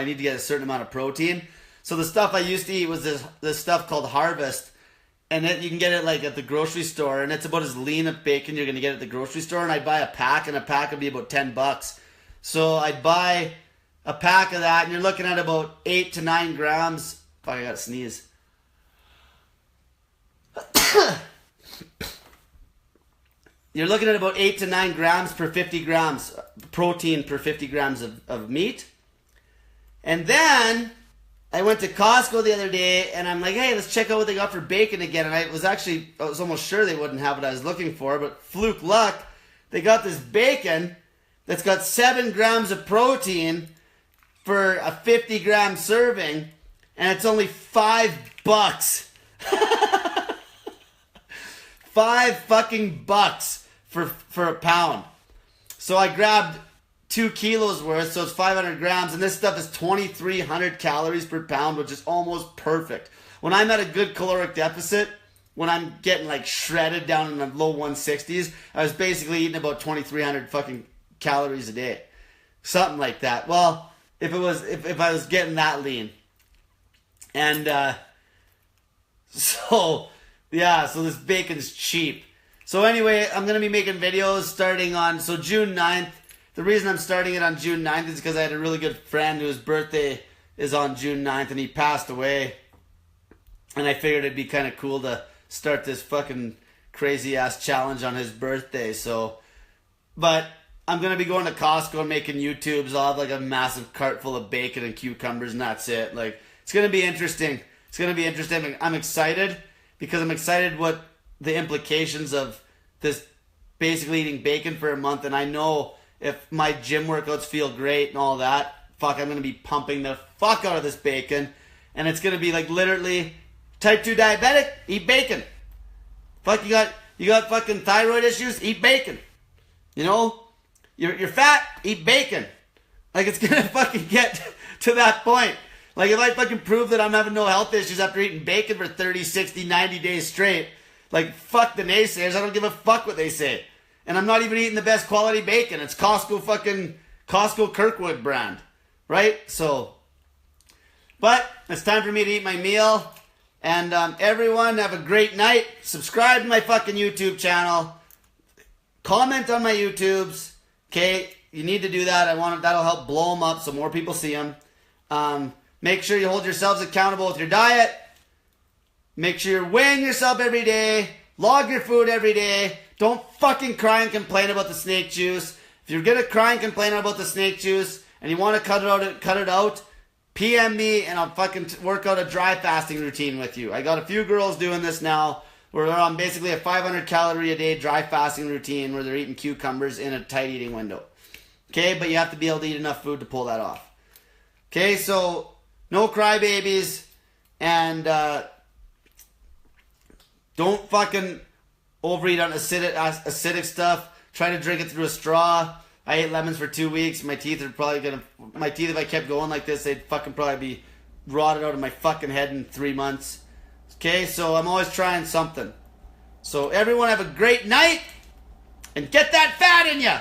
need to get a certain amount of protein. So the stuff I used to eat was this stuff called Harvest. And then you can get it like at the grocery store, and it's about as lean of bacon you're going to get at the grocery store. And I'd buy a pack, and a pack would be about $10. So I'd buy a pack of that, and you're looking at about 8 to 9 grams. Fuck, I gotta sneeze. You're looking at about 8 to 9 grams per 50 grams protein per 50 grams of meat. And then I went to Costco the other day, and I'm like, hey, let's check out what they got for bacon again. And I was almost sure they wouldn't have what I was looking for, but fluke luck, they got this bacon that's got 7 grams of protein for a 50 gram serving, and it's only $5. $5 fucking bucks for a pound. So I grabbed 2 kilos worth, so it's 500 grams, and this stuff is 2,300 calories per pound, which is almost perfect. When I'm at a good caloric deficit, when I'm getting like shredded down in the low 160s, I was basically eating about 2,300 fucking calories a day. Something like that. Well, if I was getting that lean. And so this bacon's cheap. So anyway, I'm going to be making videos starting on June 9th. The reason I'm starting it on June 9th is because I had a really good friend whose birthday is on June 9th, and he passed away. And I figured it'd be kind of cool to start this fucking crazy-ass challenge on his birthday. But I'm going to be going to Costco and making YouTubes. I'll have like a massive cart full of bacon and cucumbers, and that's it. Like, it's going to be interesting. It's going to be interesting. I'm excited because I'm excited what the implications of this basically eating bacon for a month. And I know if my gym workouts feel great and all that, fuck, I'm going to be pumping the fuck out of this bacon. And it's going to be like literally type 2 diabetic, eat bacon. Fuck, you got fucking thyroid issues, eat bacon. You know, you're fat, eat bacon. Like, it's going to fucking get to that point. Like, if I fucking prove that I'm having no health issues after eating bacon for 30, 60, 90 days straight, like, fuck the naysayers. I don't give a fuck what they say. And I'm not even eating the best quality bacon. It's Costco Kirkwood brand. Right? So, but it's time for me to eat my meal. And everyone, have a great night. Subscribe to my fucking YouTube channel. Comment on my YouTubes. Okay? You need to do that. That'll help blow them up so more people see them. Make sure you hold yourselves accountable with your diet. Make sure you're weighing yourself every day. Log your food every day. Don't fucking cry and complain about the snake juice. If you're gonna cry and complain about the snake juice and you want to cut it out, PM me and I'll fucking work out a dry fasting routine with you. I got a few girls doing this now where they're on basically a 500 calorie a day dry fasting routine where they're eating cucumbers in a tight eating window. Okay, but you have to be able to eat enough food to pull that off. Okay, so no crybabies, and don't fucking overeat on acidic stuff. Try to drink it through a straw. I ate lemons for 2 weeks. My teeth, if I kept going like this, they'd fucking probably be rotted out of my fucking head in 3 months. Okay, so I'm always trying something. So everyone have a great night, and get that fat in ya!